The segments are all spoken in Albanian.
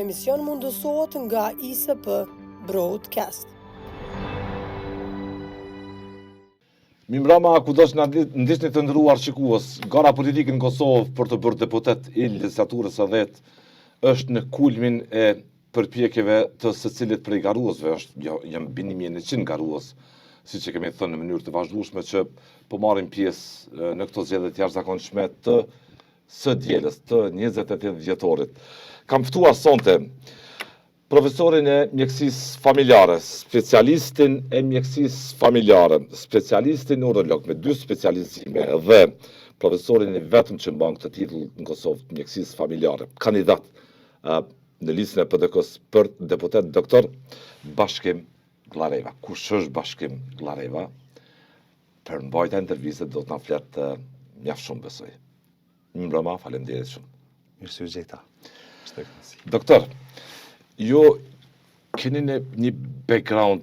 emision mundësohet nga ISP Broadcast. Mimrama, ku do që në ndisht të ndëruar shikues, gara politikën në Kosovë për të bërë deputet i legislaturës së 10 është në kulmin e përpjekjeve të secilit prej garuesve, jam binimi 100 garues, siç e kemi thënë në mënyrë të vazhdueshme që po marrin pjesë në këto zgjedhje të jashtëzakonshme të së dielës të 28 vjetorit. Kam ftuar sonte profesorin e mjekësisë familjare, specialistin e mjekësisë familjare, specialistin urolog me 2 specializime dhe profesorin i vetëm që mban këtë titull në Kosovë të mjekësisë familjare, kandidat në listën e PDK-s për deputet doktor Bashkim Llareva. Kush është Bashkim Llareva? Për mbajtja e intervistës do të na flet mjaft shumë besoj. Mbrëma, faleminderit shumë. Mirë se u gjeta. Doktor, ju keni një background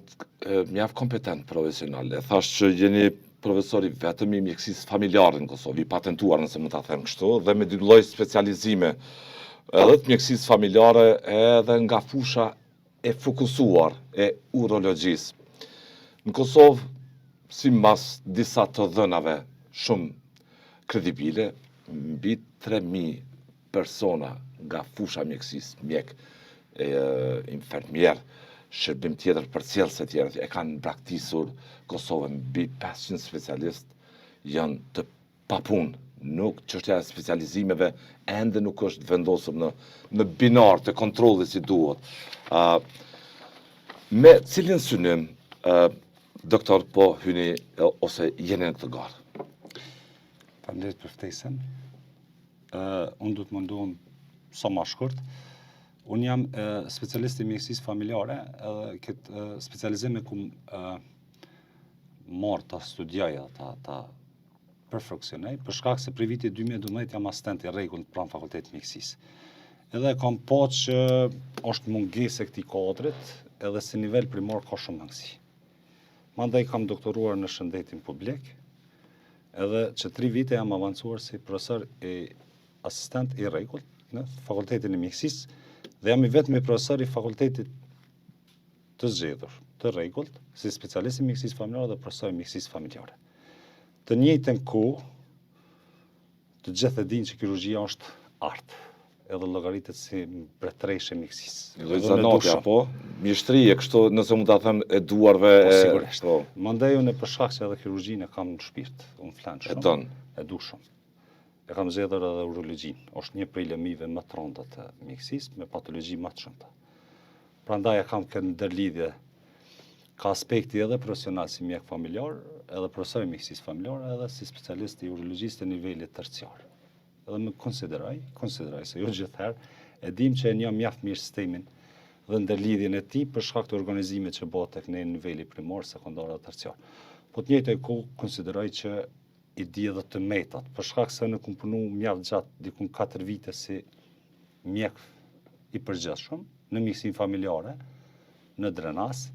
mjaft kompetent profesional. E thash që jeni profesor i vetëm i mjekësisë familjare në Kosovë, i patentuar nëse mund ta them kështu, dhe me 2 lloj specializime, edhe të mjekësisë familjare edhe nga fusha e fokusuar e urologjisë. Në Kosovë, sipas disa të dhënave shumë kredibile, mbi 3000 persona nga fusha mjekësisë, mjek, infermier, shërbim tjetër për cilëse tjetër, e kanë braktisur Kosovën, mbi 500 specialistë janë të papunë. Nuk çështja e specializimeve ende nuk është vendosur në binar të kontrollit si duhet. Me cilin synim, doktor, po hyni ose jeni në këtë garë? Faleminderit për ftesën. Unë do të mundohem sa më shkurt. Unë jam specialist i mjekësisë familjare, edhe këtë specializim e kum marrë ta studiaj edhe ta perfeksionej, për shkak se prej vitit 2012 jam asistent i rregullt pranë fakultetit mjekësisë. Edhe kam pa që është mungesë e këtij kadrit, edhe si nivel primar ka shumë mangësi. Mandej kam doktoruar në shëndetin publik, edhe që 3 vite jam avancuar si profesor i asistent i rregullt në fakultetin e mjekësisë, dhe jam i vetmi profesor i fakultetit të zgjedhur, të rregullt, si specialist i mjekësisë familjare dhe profesor i mjekësisë familjare. Të njëjtën kohë, të gjithë e dinë që kirurgjia është art, edhe llogaritet si mbretëreshë e mjekësisë. Lloj zanati apo mjeshtrie, kështu nëse mund ta them e duarve. Po sigurisht. Mandej unë për shkak se edhe kirurgjinë e kam në shpirt, unë flan shumë. E du shumë. E kam zgjedhur edhe urologjinë. Është një prej lëmive më të rënda të mjekësisë me patologji më të shumta. Prandaj e kam këtë ndërlidhje ka aspekti edhe profesional si mjek familjar, edhe profesor i mjekësisë familjare, edhe si specialist i urologjisë të nivelit terciar. Edhe më konsideroj se jo gjithherë e dim që e njoh mjaft mirë sistemin dhe ndërlidhjen e tij për shkak të organizimit që bëhet tek në niveli primar, sekondar dhe terciar. Po të njëjtën kohë konsideroj që i di edhe të metat, për shkak se në kam punu mjaft gjatë, dikun 4 vite si mjek i përgjithshëm në mjekësinë familjare, në Drenas.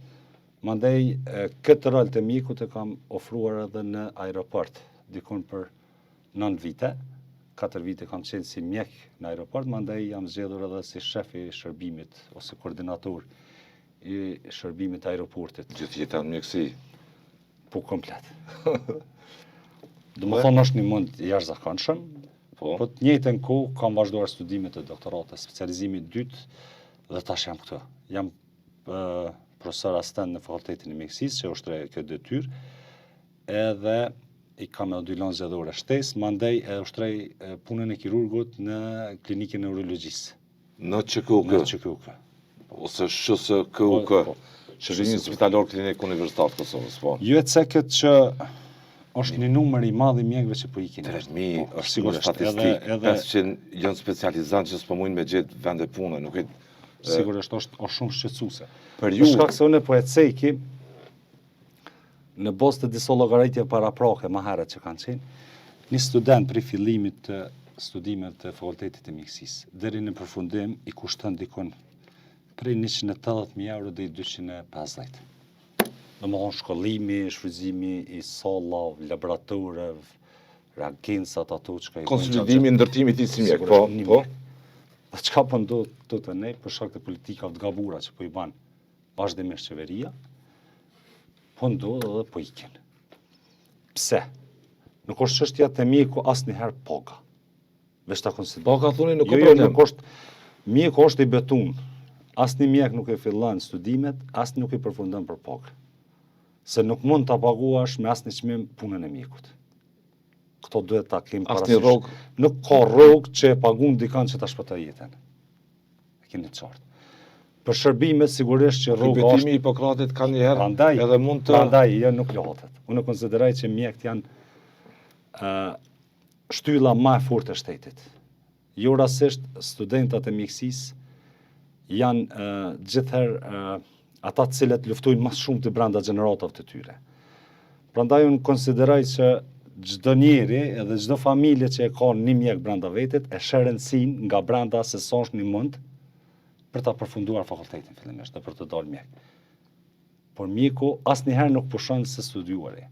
Mandej këtë rol të mjekut e kam ofruar edhe në aeroport, dikun për 9 vite. 4 vite kam qenë si mjek në aeroport, mandej jam zgjedhur edhe si shef i shërbimit ose koordinator i shërbimit aeroportit. Gjithë jeta në mjekësi? Po komplet. Domethënë është një mund jashtëzakonshëm, po të njëjtën kohë kam vazhduar studimet e doktoratës, specializimi i dytë dhe tash jam këtu. Jam profesor asistent në fakultetin e mjekësisë, që është kjo detyrë, edhe i kam edhe 2 lanë zgjedhore shtesë, mandej e ushtrej punën e kirurgut në klinikën e urologjisë. Në ÇKUK? Në ÇKUK. Ose SHKUK, Shërbimi Spitalor Klinik Universitar të Kosovës, po. Jo e cekët që është një numër i madh i mjekëve që po ikin. 3000 është sigurisht statistikë, 500 janë specializantë që s'po mundin me gjetë vende pune, nuk e sigurisht është shumë shqetësuese. Për ju, për shkak se unë po e ceki në bazë të disa llogaritje paraprake më herët që kanë qenë, një student për fillimit të studimeve të fakultetit të mjekësisë deri në përfundim i kushton dikon prej 180.000 euro deri 250. Domethënë shkollimi, shfrytëzimi i sallave, laboratoreve, reagensat ato çka i konsolidimi ndërtimit i si mjek, po. Dhe çka po ndodh këtu te ne për shkak të politikave të gabura që po i ban vazhdimisht qeveria, po ndodh edhe po ikin. Pse? Nuk është çështja te mjeku asnjëherë poka. Veç ta konsideroj. Poka thoni nuk ka Jo, problem. nuk është mjeku është i betun. Asnjë mjek nuk e fillon studimet, as nuk i përfundon për pokë. Se nuk mund ta paguash me asnjë çmim punën e mjekut. Këto duhet ta kemi Asnjë rrogë. Nuk ka rrogë që e pagun dikant që ta shpëtoj jetën. E keni të qartë. Për shërbimet sigurisht që rroga është. Betimi i Hipokratit ka njëherë Prandaj, edhe mund të prandaj jo nuk lotet. Unë konsideroj që mjekët janë shtylla më e fortë e shtetit. Jo rastisht studentat e mjekësisë janë gjithherë ata të cilët luftojnë më shumë të brenda gjeneratave të tyre. Prandaj unë konsideroj që çdo njeri edhe çdo familje që e ka një mjek brenda vetit e sheh rëndësinë nga brenda se sa është një mund për ta përfunduar fakultetin fillimisht dhe për të dalë mjek. Por mjeku asnjëherë nuk pushon se studiuari,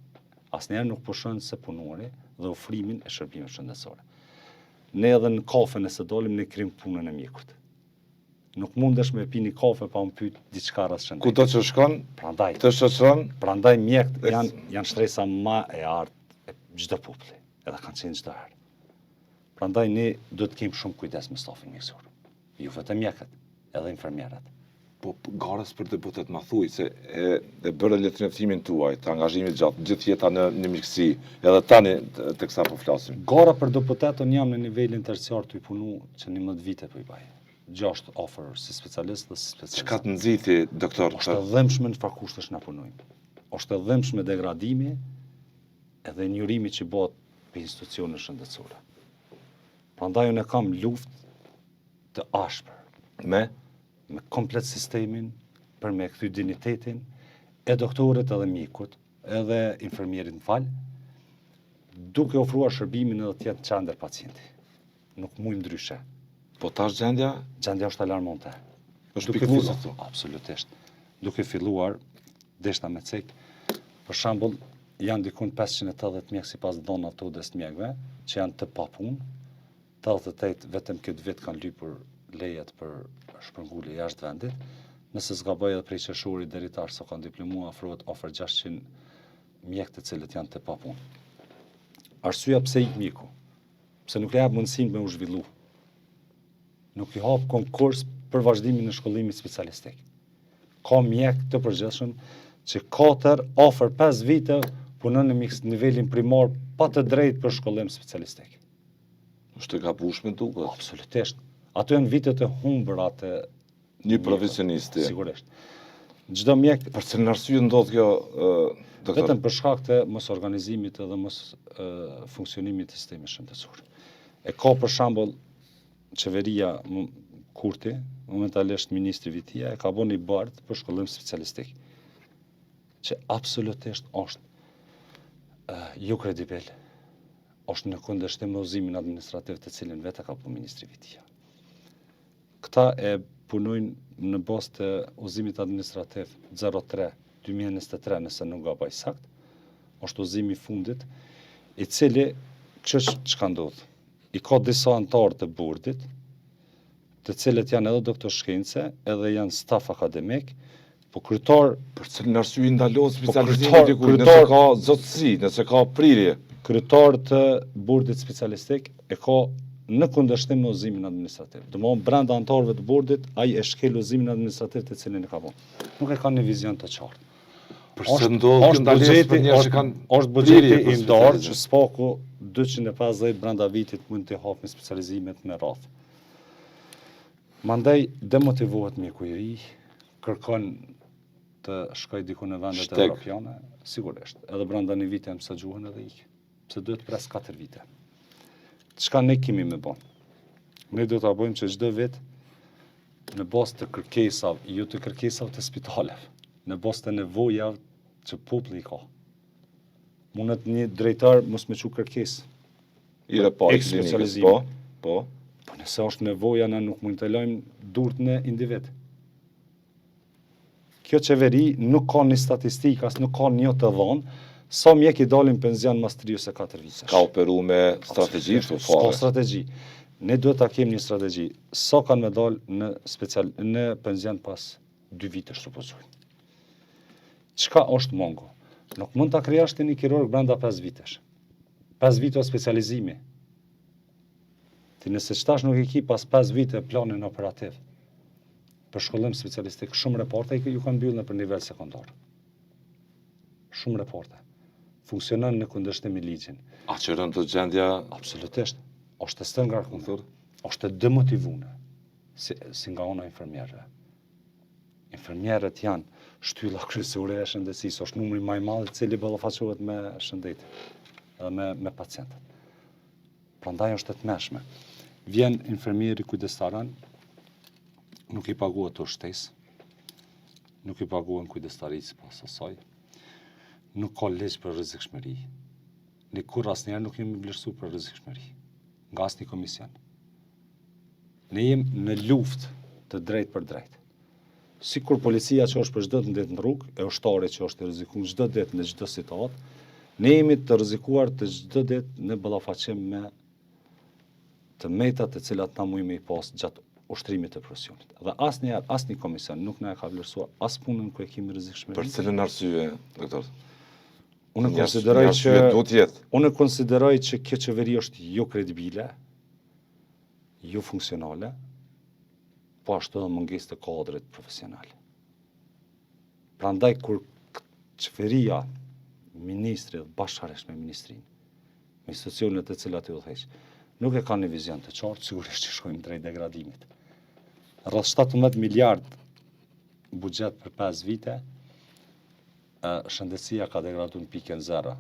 asnjëherë nuk pushon se punuari dhe ofrimin e shërbimeve shëndetësore. Ne edhe në kafe nëse dalim ne krim punën e mjekut. Nuk mundesh me pi një kafe pa më pyet diçka rreth shëndetit. kudo që shkon, Prandaj, të shoqëron, prandaj mjekët janë shtresa më e artë e çdo populli, edhe kanë qenë çdo herë. Prandaj ne duhet të kemi shumë kujdes me stafin mjekësor. Jo vetëm mjekët, edhe infermierët. po garës për deputet ma thuj se e bërë letërnjoftimin tuaj, të angazhimit gjatë gjithë jeta në mjekësi, edhe tani të kësa po flasim. Gara për deputet unë jam në nivelin terciar të i punu që 11 vite po i baj. 6 offer si specialist dhe si specialist. Çka të nxiti, doktor? Është e dhëmshme në çfarë kushtesh na punojmë. Është e dhëmshme degradimi edhe injurimi që bëhet për institucione shëndetësore. Prandaj unë kam luftë të ashpër me komplet sistemin për me kthy dinjitetin e doktorit edhe mjekut, edhe infermierit në fal, duke ofruar shërbimin edhe tjetë qandër pacienti. Nuk mujmë ndryshe. Po tash gjendja? Gjendja është alarmonte. Është pikëlluese këtu. Absolutisht. Duke filluar, deshta me cek, për shembull, janë dikun 580 mjekë sipas dhonave të udhës mjekëve, që janë të papunë, 88 vetëm këtë vit kanë lypur lejet për shpërngulje jashtë vendit. Nëse zgaboj edhe prej qershorit deri tash sa kanë diplomuar afrohet ofër 600 mjekë të cilët janë të papunë. Arsyeja pse ik mjeku, pse nuk le jap mundësinë me u zhvillu. Nuk i hap konkurs për vazhdimin e shkollimit specialistik. Ka mjek të përgjithshëm që 4 afër 5 vite punon në nivelin primar pa të drejtë për shkollim specialistik. Është e gabueshme duket. Absolutisht. Ato janë vitet e humbura të Një profesionisti. Sigurisht. Çdo mjek Për cilën arsye ndodh kjo, doktor? vetëm për shkak të mos organizimit edhe mos funksionimit të sistemit shëndetësor. E ka për shembull qeveria Kurti, momentalisht ministri Vitia, e ka bën një bardh për shkollim specialistik, që absolutisht është jo kredibel, është në kundërshtim me udhëzimin administrativ të cilin vetë ka bën ministri Vitia. Këta e punojnë në bazë të udhëzimit administrativ 03/2023, nëse nuk gaboj sakt, është udhëzimi i fundit, i cili ç'ka ndodhur. I ka disa antarë të bordit, të cilët janë edhe doktor shkence, edhe janë staf akademik, po kryetar Për cilën arsye ndalohet specializimi kryetar- diku, kryetar- nëse ka zotësi, nëse ka prirje. kryetar të bordit specialistik e ka në kundërshtim me udhëzimin administrativ. Domthonë brenda antarëve të bordit ai e shkel udhëzimin administrativ të cilin e ka bën. Nuk e ka një vizion të qartë. Përse ndodh kjo ndalesë për njerëz që kanë është buxheti prirje për i ndarë që specializim. spaku 250 brenda vitit mund të hapë specializimet me radhë. Mandej demotivohet mjeku i ri, kërkon të shkoj diku në vendet Shtek. evropiane, sigurisht. Edhe brenda një viti mësoj gjuhën edhe ik. Pse duhet pres 4 vite. Çka ne kemi me bën? Ne do ta bëjmë që çdo vit në bazë të kërkesave, jo të kërkesave të spitaleve, në bazë të nevojave që populli ka. Mundet një drejtar mos me çu kërkesë. I repa i klinikës, Specializimi. po. Po nëse është nevoja, na nuk mund të lajmë durt në individ. Kjo qeveri nuk ka një statistikë, as nuk ka një të dhonë, sa mjek i dalin penzion mas 3 ose 4 vitesh. Ka operu me strategji, kështu S'ka fare. strategji. Ne duhet ta kemi një strategji. Sa kanë me dalë në penzion pas 2 vitesh supozojmë. Çka është mungo? Nuk mund ta krijosh ti një kirurg brenda 5 vitesh. 5 vite specializimi. Ti nëse qëtash nuk i ki pas 5 vite planin operativ, për shkollim specialistik, shumë reporte ju kanë mbyllë në për nivel sekondar. Shumë reporte. Funksionon në kundërshtim me ligjin. A që rënë të gjendja... Absolutisht. Është të ngarkuar. Është të demotivuar. Si nga ona infermierëve. Infermierët janë shtylla kryesore e shëndetësisë, është numri më i madh i cili ballafaqohet me shëndetin edhe me pacientët. Prandaj është e tmeshme. Vjen infermieri kujdestaran, nuk i paguhet të shtesë, nuk i paguhen kujdestarisë pas asaj, nuk ka ligj për rrezikshmëri. Ne kur asnjëherë nuk jemi vlerësuar për rrezikshmëri nga asnjë komision. Ne jemi në luftë të drejtë për drejtë. Sikur policia që është për çdo të ndet në rrugë, e ushtari që është të rrezikuar çdo ditë në çdo situatë, ne jemi të rrezikuar të çdo ditë në ballafaqim me të metat të cilat na mujmë i pas gjatë ushtrimit të profesionit. Dhe asnjëherë asnjë komision nuk na e ka vlerësuar as punën ku e kemi rrezikshmëri. Për cilën arsye, doktor? Unë konsideroj që kjo qeveri është jo kredibile, jo funksionale, po ashtu edhe mungesë të kadrit profesional. Prandaj kur qeveria, ministri dhe bashkërisht me ministrinë, me institucionet të cilat i udhëheq, nuk e kanë një vizion të qartë, sigurisht që shkojmë drejt degradimit. Rreth 17 miliard buxhet për 5 vite, shëndetësia ka degraduar në pikën 0.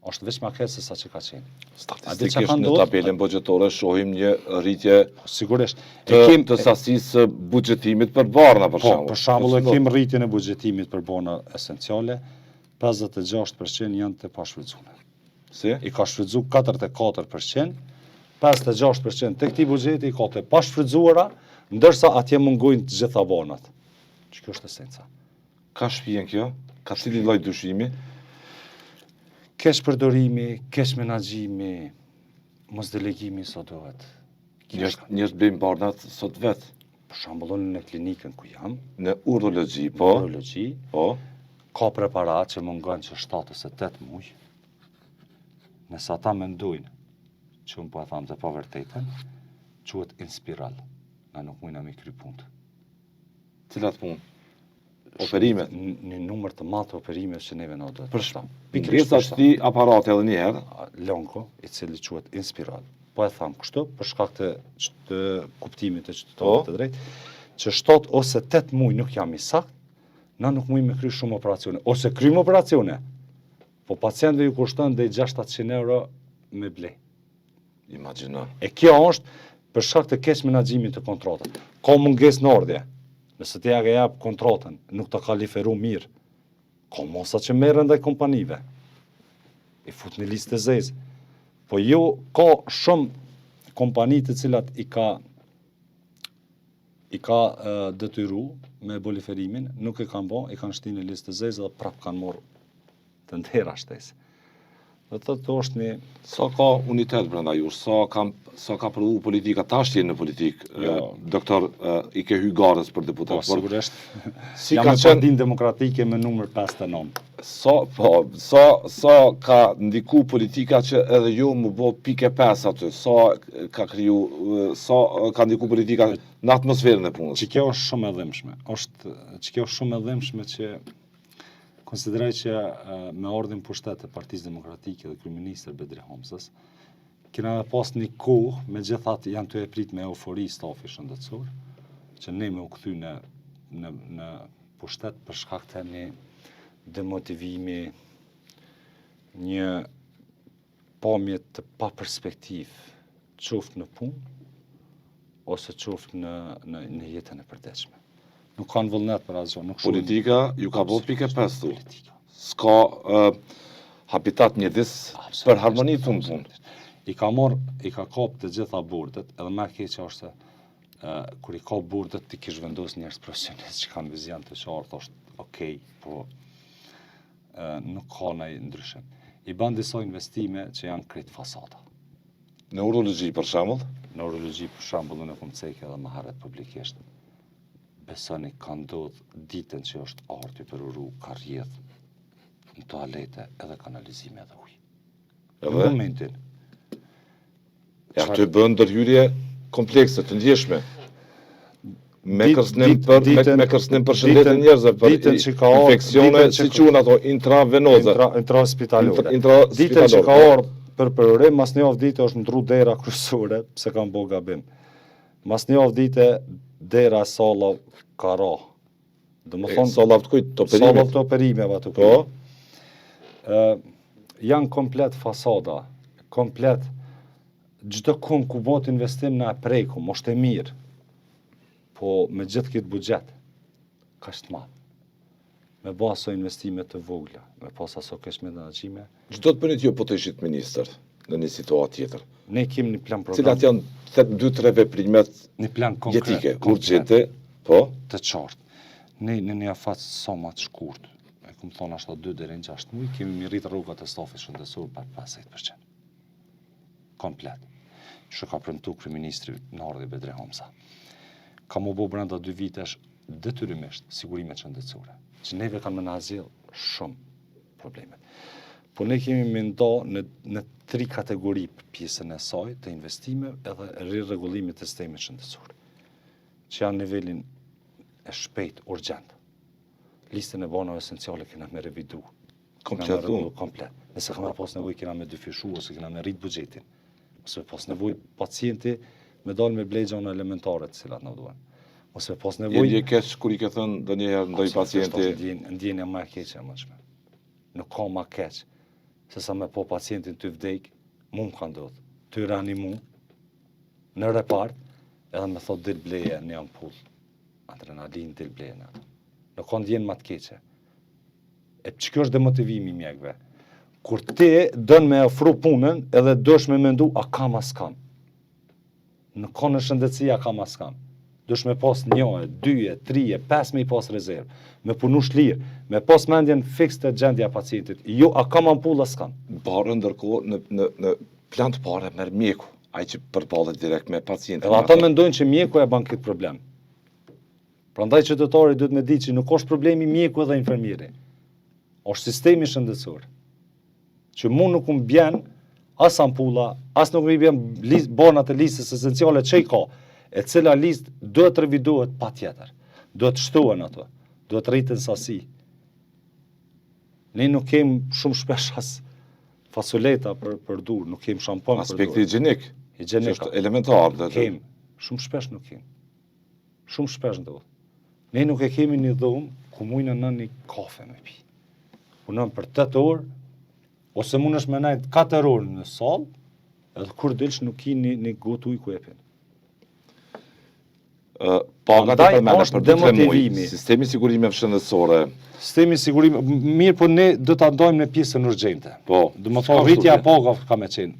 Është veç ma keq se sa që ka qenë. Statistikisht në tabelën buxhetore shohim një rritje sigurisht të sasisë buxhetimit për barna për shembull. Për shembull e kemi rritjen e buxhetimit për barna esenciale, 56% janë të pashfrytzuara. Si? I ka shfrytzuar 44%, 56% të këtij buxheti i ka të pashfrytzuara, ndërsa atje mungojnë të gjitha banat. Kjo është esenca. Ka shpijen kjo? Ka cili lloj dyshimi? Keq përdorimi, keq menaxhimi, mos delegimi sa duhet. Njerëz bëjnë barnat sot vet. Për shembull në klinikën ku jam, në urologji, po. Urologji, po. Ka preparat që mungon që 7 ose 8 muaj. Nëse ata mendojnë që unë po e tham të pa vërtetën, quhet inspiral. Na nuk mujna me kry punë. Cilat punë? Operimet? Një numër të madh të operimeve që neve na duhet. Për shkak. Pikërisht ti aparate edhe një herë, Lonko, i cili quhet inspiral. Po e tham kështu për shkak të kuptimit të qytetarëve të drejtë, që 7 ose 8 muaj nuk jam i sakt, na nuk mujmë me kry shumë operacione, ose kryjmë operacione. Po pacientëve ju kushton deri 600-700 euro me ble. Imagjino. E kjo është për shkak të keq menaxhimit të kontratës. Ka mungesë në ardhje. Nëse ti ja ke jap kontratën, nuk ta ka liferu mirë. Ka mosa që merren ndaj kompanive. I fut në listë të zezë. Po jo ka shumë kompani të cilat i ka detyru me boliferimin, nuk e kanë bë, i kanë shtinë në listë të zezë dhe prap kanë marrë të ndera shtesë. Dhe të është një... Sa ka unitet brenda jush, sa ka provu politika, tash jeni në politikë, doktor, i ke hy garës për deputet. Po, sigurisht. Si jam në Partinë Demokratike me numër 59. Sa ka ndiku politika që edhe ju më bo pike 5 aty, sa ka kriju, sa ka ndiku politika në atmosferën e punës? Që kjo është shumë e dhimbshme, që konsideroj që me ardhin pushtet e Partisë Demokratike dhe kryeministër Bedri Hamzës, kena me pas një kohë, megjithatë janë të e prit me eufori stafi shëndetësor, që ne me u kthy në pushtet për shkak të një demotivimi, një pamje të pa perspektiv, qoftë në punë, ose qoftë në jetën e përditshme. Nuk kanë vullnet për asgjë, nuk shumë. Politika ju ka bërë pike 5 tu. S'ka habitat mjedis për harmoni të punë. I ka kap të gjitha burdet, edhe më keq është se kur i ka burdet ti kish vendos njerëz profesionistë që kanë vizion të qartë, është okay, po nuk ka ndaj ndryshim. I bën disa investime që janë krejt fasada. Në urologji, për shembull? Në urologji, për shembull, unë kom cekë edhe më herët publikisht. Besoni, ka ndodhur ditën që është arti për uru, ka rrjedh në toalete edhe kanalizime edhe ujë. Në momentin. Ja, të bën ndërhyrje komplekse, të ndjeshme. Me kërcënim për shëndetin njerëzve, për infeksione, si quhen ato, intravenoze. Intraspitalore. Ditën që ka ardhur për përërim, mas një javë dite është ndru dera kryesore, pse kam bo gabim. Mas një javë dite, dera salla ka ra. Salla të kujt, të operimit? Salla të operimeve të kujt. Janë komplet fasada, komplet gjithë kënë ku bot investim në e prejkum, është e mirë, po me gjithë këtë budget, ka shtë madhë. Me bo aso investimet të vogla, me pas aso kesh me dënagjime. Çdo të bënit ju po të ishit minister në një situatë tjetër? Ne kemi një plan program. Cilat janë 2-3 veprimet jetike, urgjente, po? Të qartë. Ne në një afat sa më të shkurt, e këmë thonë ashtë 2 deri në 6 muaj, kemi mirrit rrugat e stafit shëndetësor për 50%. Komplet. Që ka premtu kryeministri Nardi Bedre Homsa. Ka mu bo brenda 2 vitesh detyrimisht sigurimet shëndetësore, që neve kanë më në azil shumë problemet. Po ne kemi me nda në 3 kategori pjesën e saj të investime edhe rirregullimit të sistemit shëndetësor, që janë nivelin e shpejt urgjent. Listën e banave esenciale kena me revidu. Komplet. Nëse kena pas nevoj kena me dyfishu ose kena me rrit buxhetin. Ose pas nevoj pacienti me dalë me blegjona elementare të cilat në duhen. Ose pas nevoj... Je keq kur i ke thënë do njëherë ndoj pacienti... Ndjenja më e keqe më shme. Nuk ka më keq. Se sa me po pacientin të vdek, mu më ka ndodhë. Të reanimu, në repart, edhe me thot dil bleje një ampull. Adrenalin dil bleje në ato. Nuk ka ndjenë më të keqe. E që kjo është demotivimi i mjekve. Kur ti dën me ofru punën, edhe dësh me mendu, a kam as kam. Në ka në shëndetësia kam as kam. Dush me pas 1, 2, 3, 5 me i pas rezervë, me punu shlirë, me pas mendjen fix të gjendja pacientit. Jo, a kam ampull, as kam. Barë ndërkohë në plan të pare merë mjeku, ai që përballet direkt me pacientin. Edhe ata mendojnë që mjeku e ban këtë problem. Prandaj qytetari duhet me di që nuk është problemi mjeku edhe infermieri. Është sistemi shëndetësor. Që mu nuk më bjen as ampulla, as nuk më bjen banat e listës esenciale që i ka, e cila listë duhet revidohet pa tjetër. Duhet shtohen ato, duhet rritën sasi. Ne nuk kem shumë shpesh as fasoleta për dur, nuk kem shampon për dur. Aspekti higienik, që është elementar. Kem, shumë shpesh nuk kem. Shumë shpesh ndodh. Ne nuk e kemi një dhumë ku mujnë në një kafe me pi. Punën për 8 orë, ose mund është me najtë 4 orë në salë, edhe kur dilsh nuk ki një gotë ujë ku e pinë. Pagat e përmenda për 2-3 muaj, sistemi sigurimeve shëndetësore. Sistemi sigurime, mirë, po ne do ta ndajmë në pjesën urgjente. Po. Do më thonë rritja e pagave ka me qenë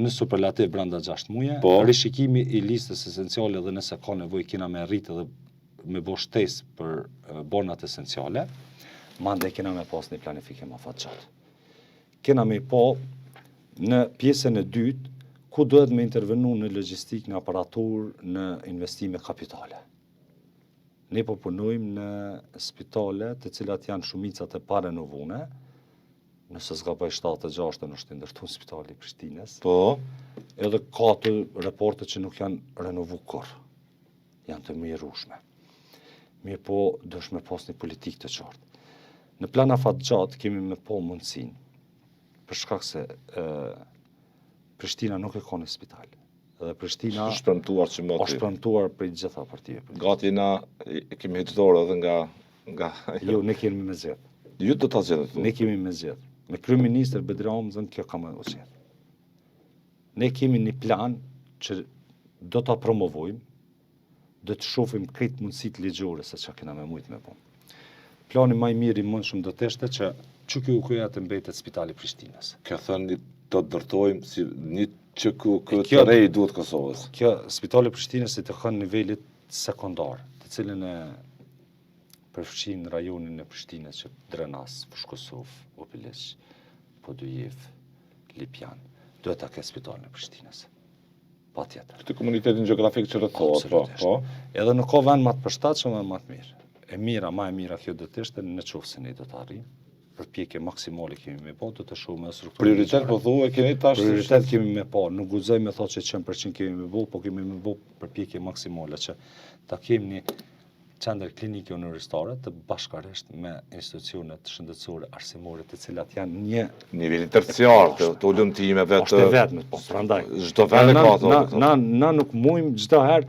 në superlativ brenda 6 muaje, rishikimi i listës esenciale dhe nëse ka nevojë kena me rritë dhe me bo shtesë për bonat esenciale, mande kena me pas një planifikim afatgjat. Kena me po në pjesën e dytë, ku duhet me intervenu në logjistik, në aparatur, në investime kapitale. Ne po punojmë në spitale të cilat janë shumicat e parenovune, nëse s'ka bëj 7-6 është ndërtu spitali i Prishtinës. Po. Edhe ka të raporte që nuk janë renovu kur. Janë të mirushme. Mirë po, dësh me pas një politik të qartë. Në plan afatgjat kemi me po mundësin, për shkak se Prishtina nuk e ka në spital. Edhe Prishtina është premtuar që moti. Është premtuar për gjitha partive. Gati na kemi hedhur edhe nga Jo, ne kemi me zgjedh. Ju do ta zgjedhni. Ne kemi me zgjedh. Me kryeministër Bedre Homzën kjo ka më zgjedh. Ne kemi një plan që do ta promovojmë, do të shohim këtë mundësitë ligjore se çka kena me mujt me punë. Plani më i mirë i mundshëm do të ishte që QQK të mbetet spitali i Prishtinës. Ka thënë do të ndërtojmë si një QQK të rej duhet Kosovës. Kjo spitali i Prishtinës i të kanë nivelit sekondar, të cilën e përfshin rajonin e Prishtinës që Drenas, Fushkosov, Opiliq, Podujev, Lipjan. duhet ta ketë spitalin e Prishtinës. Patjetër. Këtë komunitetin gjeografik që rrethohet, po. Edhe nuk ka vend më të përshtatshëm dhe më të mirë. Më e mira kjo do të ishte në qoftë se ne do të arrijmë. Përpjekje maksimale kemi me pa, do të shohim edhe strukturën. Prioritet po thuaj keni tash. Prioritet kemi me pa, nuk guxoj me thotë që 100% kemi me bë, po kemi me bë përpjekje maksimale që ta kemi një qendër klinike universitare të bashkërisht me institucionet shëndetësore arsimore, të cilat janë një niveli terciar të ulëmtimeve të vetme, po prandaj çdo vend ka ato. Na nuk mujm çdo herë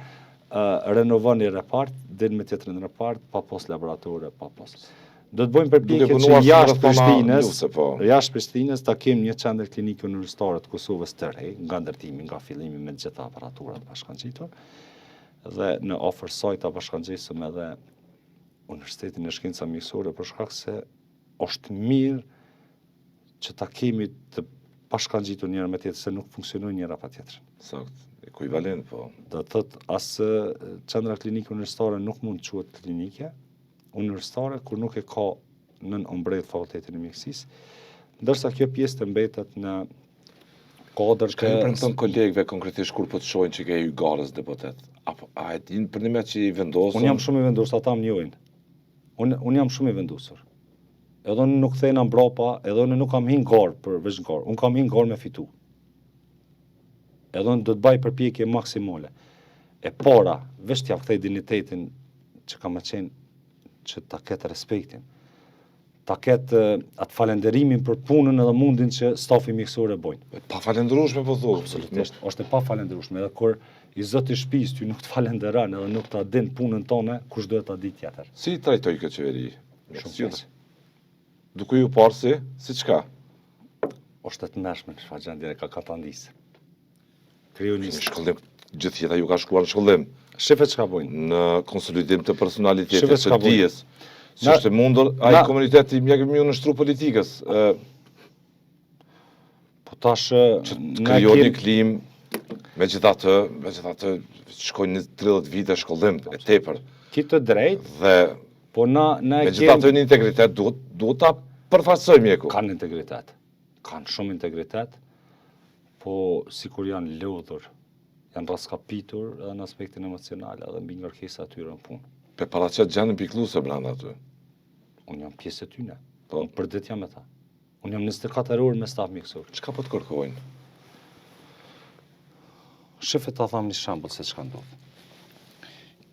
renovoni repart, del me tjetrin repart, pa pos laboratore, pa pos. Do të bëjmë përpjekje që jashtë Prishtinës ta kemi një qendër klinike universitare të Kosovës të re, nga ndërtimi, nga fillimi me gjitha aparaturat bashkangjitur, dhe në afër saj ta bashkangjesëm edhe Universitetin e Shkencave Mjekësore, për shkak se është mirë që ta kemi të bashkangjitur njëra me tjetrën, se nuk funksionojnë njëra pa tjetrën. Sakt, ekuivalent po. Do të thotë as qendra klinike universitare nuk mund të quhet klinike universitare kur nuk e ka nën ombredh fakultetin e mjekësisë, ndërsa kjo pjesë të mbetet në kodër që i premton kolegëve konkretisht kur po të shohin që ke Hygarës deputet. Apo a e din për një që i vendosur? Unë jam shumë i vendosur, ata më njohin. Unë jam shumë i vendosur. Edhe unë nuk thena mbrapa, edhe unë nuk kam hinë garë për veç garë. Unë kam hinë garë me fitu. Edhe unë do të baj përpjekje maksimale. E para, veç t'ja kthej dignitetin që ka më qenë që ta ketë respektin, ta ketë atë falenderimin për punën edhe mundin që stafi mjekësor e bojnë. Pa falendërueshme po thu. Absolutisht, është e pa falendërueshme, edhe kur i zoti i shtëpisë ty nuk të falenderon edhe nuk ta din punën tonë, kush do ta di tjetër. Si trajtoi këtë qeveri? Shumë. Duke ju parë si çka? Është të mëshme në çfarë gjendje ka katandisë. Krionist. Shkollim, gjithë jeta ju ka shkuar në shkollim. Shefet çka bojnë? Në konsolidim të personalitetit të dijes. Si është mundur ai komuniteti mjekë në shtru politikës. Po tash që të krijoni klimë, megjithatë shkojnë 30 vite shkollim e tepër. Kitë drejt. Dhe po na megjithatë në integritet duhet ta përfaqësoj mjeku. Kanë integritet. Kanë shumë integritet. Po sikur janë lodhur, janë raskapitur edhe në aspektin emocional edhe mbi ngarkesa atyre në punë. Pe paraqet gjendën pikëlluese brenda aty. Unë jam pjesë e tyne. Po për ditë jam me ta. Unë jam 24 orë me staf mjekësor. Çka po të kërkojnë? Shefe ta tham një shembull se çka ndodh.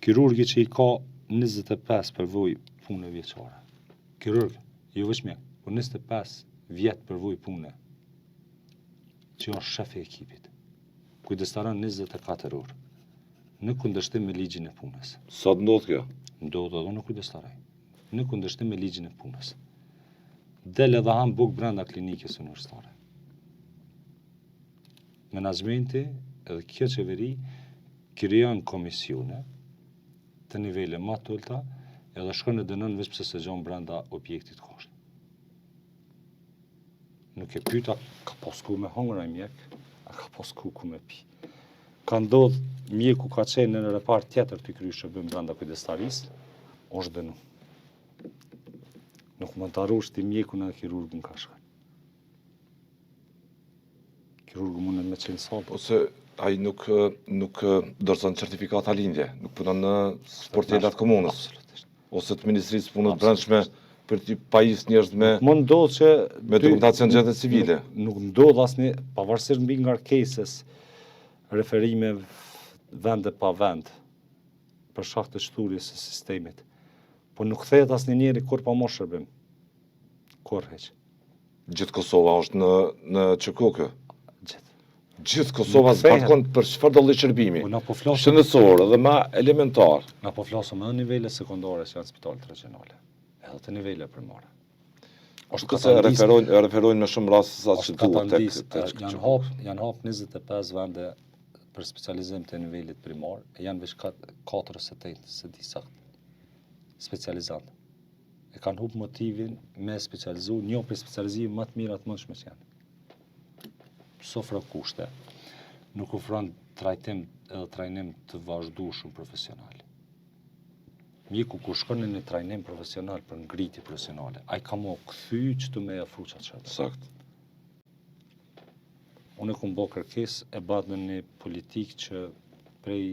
Kirurgi që i ka 25 përvojë pune vjeçare. Kirurg, jo vetëm mjek, po 25 vjet përvojë pune. Që është shefi i ekipit. Kujdestaron 24 orë. Në kundërshtim me ligjin e punës. Sot ndodh kjo? Ndodh edhe në kujdestaraj. Në kundërshtim me ligjin e punës. Del edhe han buk brenda klinikës universitare. Menaxhmenti edhe kjo qeveri krijon komisione të nivele më të ulta edhe shkon e dënon vetëm pse se gjon brenda objektit koshtë. Nuk e pyeta ka posku me hëngra mjek, a ka posku ku me pi. Ka ndodh mjeku ka qenë në repart tjetër të kryer shërbim brenda kujdestarisë, është dënu. Nuk mund të arrush ti mjekun edhe kirurgun ka shkën. Kirurgu mund me qenë sot. Ose ai nuk dorëzon certifikata lindje, nuk punon në sportelat komunës. Absolutisht. Ose të Ministrisë Punës Brendshme për të pajis njerëz me ndodh që me dokumentacion gjete civile. Nuk ndodh asnjë pavarësisht mbi ngarkesës, referime vende pa vend për shkak të shturjes së sistemit. Po nuk kthehet asnjë njeri kur pa marrë shërbim. Kur hiç. Gjithë Kosova është në QK. Gjithë Kosova zbatkon për çfarë do lloj shërbimi. Shëndetësor dhe më elementar. Na po flasim edhe në nivele sekondare që janë spitalet regionale. Edhe të nivele primare. Është se referojnë në shumë raste sa që duhet janë hap 25 vende për specializim të nivelit primar, e janë veç 4 ose 8 se di sakt specializant. E kanë hub motivin me specializu, një për specializim më të mirat mundshme që janë. Sofra kushte, nuk ofron trajtim edhe trajnim të vazhdueshëm profesional. Mjeku kur shkon në një trajnim profesional për ngritje profesionale, ai ka më kthy që të me afru qatë shërbim. Sakt. unë e kom bo kërkesë e badë në një politikë që prej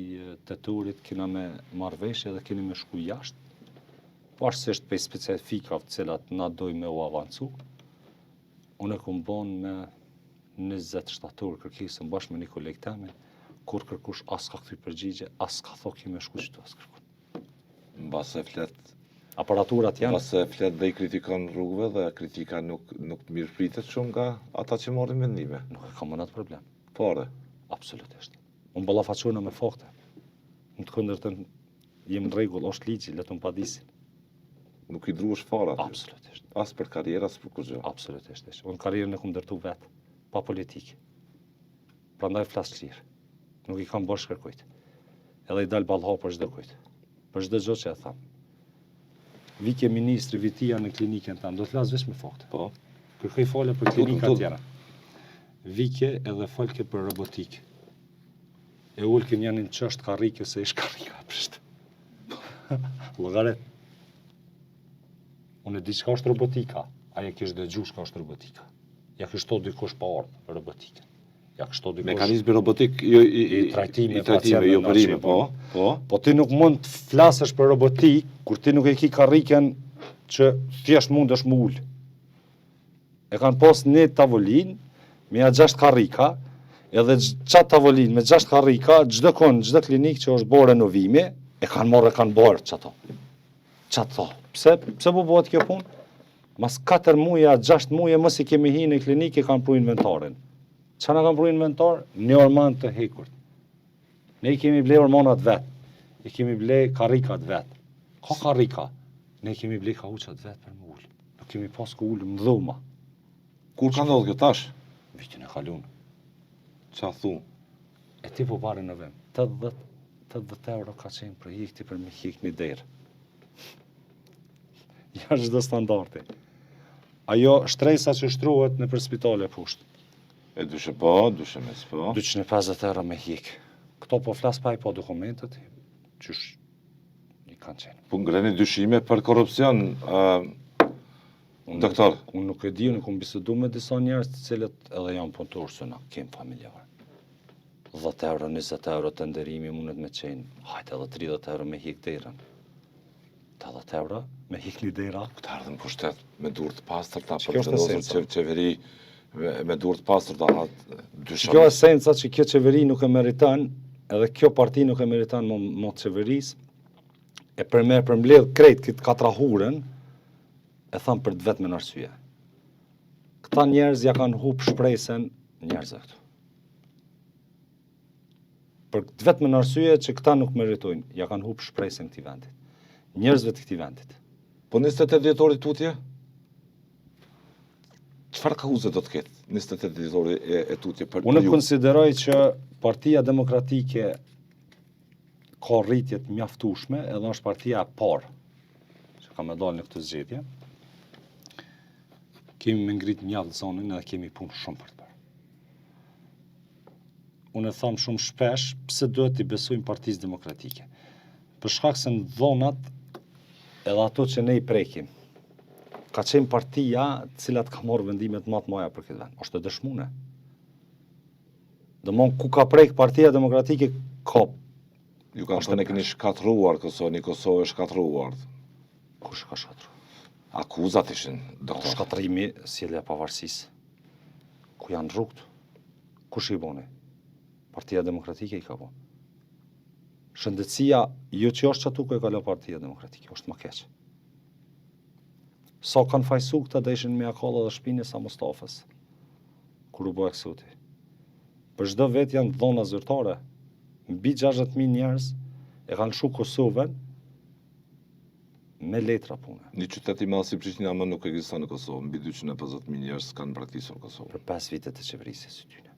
teturit kena me marrëveshje dhe keni me shku jashtë, pavarësisht për specifikave të cilat na dojmë me u avancu, unë e kom bon me 20 shtator kërkesën bashkë me një kolegë teme, kur kërkush as ka këthy përgjigje, as ka thok kime shku qëtu as kërkun. Mbase flet Aparaturat janë. Mbase flet dhe i kritikon rrugëve dhe kritika nuk mirëpritet shumë nga ata që marrin vendime. Nuk e kam atë problem. Pare. Absolutisht. Unë ballafaqona me fakte. Në të kundërtën jem në rregull, është ligji, le të më padisin. Nuk i druhesh fare aty. Absolutisht. As për karrierë, as për kurrë. Absolutisht. Unë karrierën e kom ndërtu vetë, pa politikë. Prandaj flas lirë. Nuk i kam bërë shkërkujt. Edhe i dal ballha për çdo kujt. Për çdo gjë që e tham. Vike ministri vitia në klinikën tanë, do të flas vetëm me fakte. Po. Kërkoj fole për klinika tjera. Vike edhe folke për robotikë. E ulkin janë në çështë karrike se ish karrika prisht. Llogaret. Unë e di çka është robotika. Aja kish dëgjuar çka është robotika. Ja kështu dikush pa ardhur robotikën. Ja kështu dikush. Mekanizmi robotik i trajtimi i operime, po. Po ti nuk mund të flasësh për robotik kur ti nuk e ki karriken që thjesht mundesh më ul. E kanë pas një tavolin me 6 karrika, edhe çat tavolin me 6 karrika, çdo klinikë që është bërë renovimi, e kanë bërë çato. Çato. Pse po bëhet kjo punë? Mas 4 muja, 6 muja mos i kemi hi në klinikë kanë pru inventarin. Qa na kanë pru inventar? Një orman të hekurt. Ne i kemi ble ormanat vetë. I kemi ble karrikat vetë. Ka karrika? Ne i kemi ble kauçat vetë për më ullë. Nuk kemi pas ku ullë më dhuma. Kur ka ndodhur kjo tash? Vitin e kalun. Qa thu? E ti po pare në vend. 80 euro ka qenë për hikti për me hik një derë. Ja çdo standardi. Ajo shtresa që shtruhet në për spitale pushtë. E dyshe po, dyshe mes po. 250 euro me hik. Këto po flas pa i po dokumentet, qysh i kanë qenë. Po ngreni dyshime për korrupsion, doktor. Unë nuk e di, unë kom bisedu me disa njerëz të cilët edhe janë punëtorë se na kem familjar. 10 euro, 20 euro të nderimi mundet me qenë, hajtë edhe 30 euro me hik derën. 80 euro me hik një dera. Këta ardhën pushtet me durë të pastërta, Kjo është esenca. qeveri me durë të pastërta, dyshon. Kjo esenca që kjo qeveri nuk e meriton, edhe kjo parti nuk e meriton më të qeverisë, e përmbledh krejt këtë katrahurën, e thëmë për të vetë me arsye. Këta njerëz ja kanë hup shpresen njerëzve këtu. Për të vetë me arsye që këta nuk meritojnë, ja kanë hup shpresen këtij vendit. Njerëzve të këtij vendit. Po 28 dhjetori tutje? Çfarë kauze do të ketë 28 dhjetori e tutje për Unë ju? konsideroj që Partia Demokratike ka rritje të mjaftueshme, edhe është partia e parë që ka me dalë në këtë zgjedhje. Kemi me ngrit mjaft zonin edhe kemi punë shumë për të bërë. Unë e tham shumë shpesh pse duhet i besojmë Partisë Demokratike. Për shkak se në dhonat edhe ato që ne i prekim, ka qenë partia cilat ka marrë vendimet më të mëdha për këtë vend. Është e dëshmuar. Domthon ku ka prek Partia Demokratike ka. Ju kanë thënë keni shkatruar Kosovën, Kosova është shkatruar. Kush ka shkatruar? Akuzat ishin, doktor. Shkatrimi sjellja e pavarësisë. Ku janë rrugt? Kush i boni? Partia Demokratike i ka bën. Shëndetësia jo që është çatu ku e ka lë Partia Demokratike, është më keq. Sa kanë fajsu këta dhe ishin me akalla dhe shpinë sa Mustafës, kur u bë eksuti. Për çdo vet janë dhona zyrtare. Mbi 60.000 njerëz e kanë shu Kosovën me letra pune. Një qytet i madh si Prishtina më nuk ekziston në Kosovë, mbi 250.000 njerëz kanë braktisur Kosovën. Për 5 vite të qeverisjes së tyre.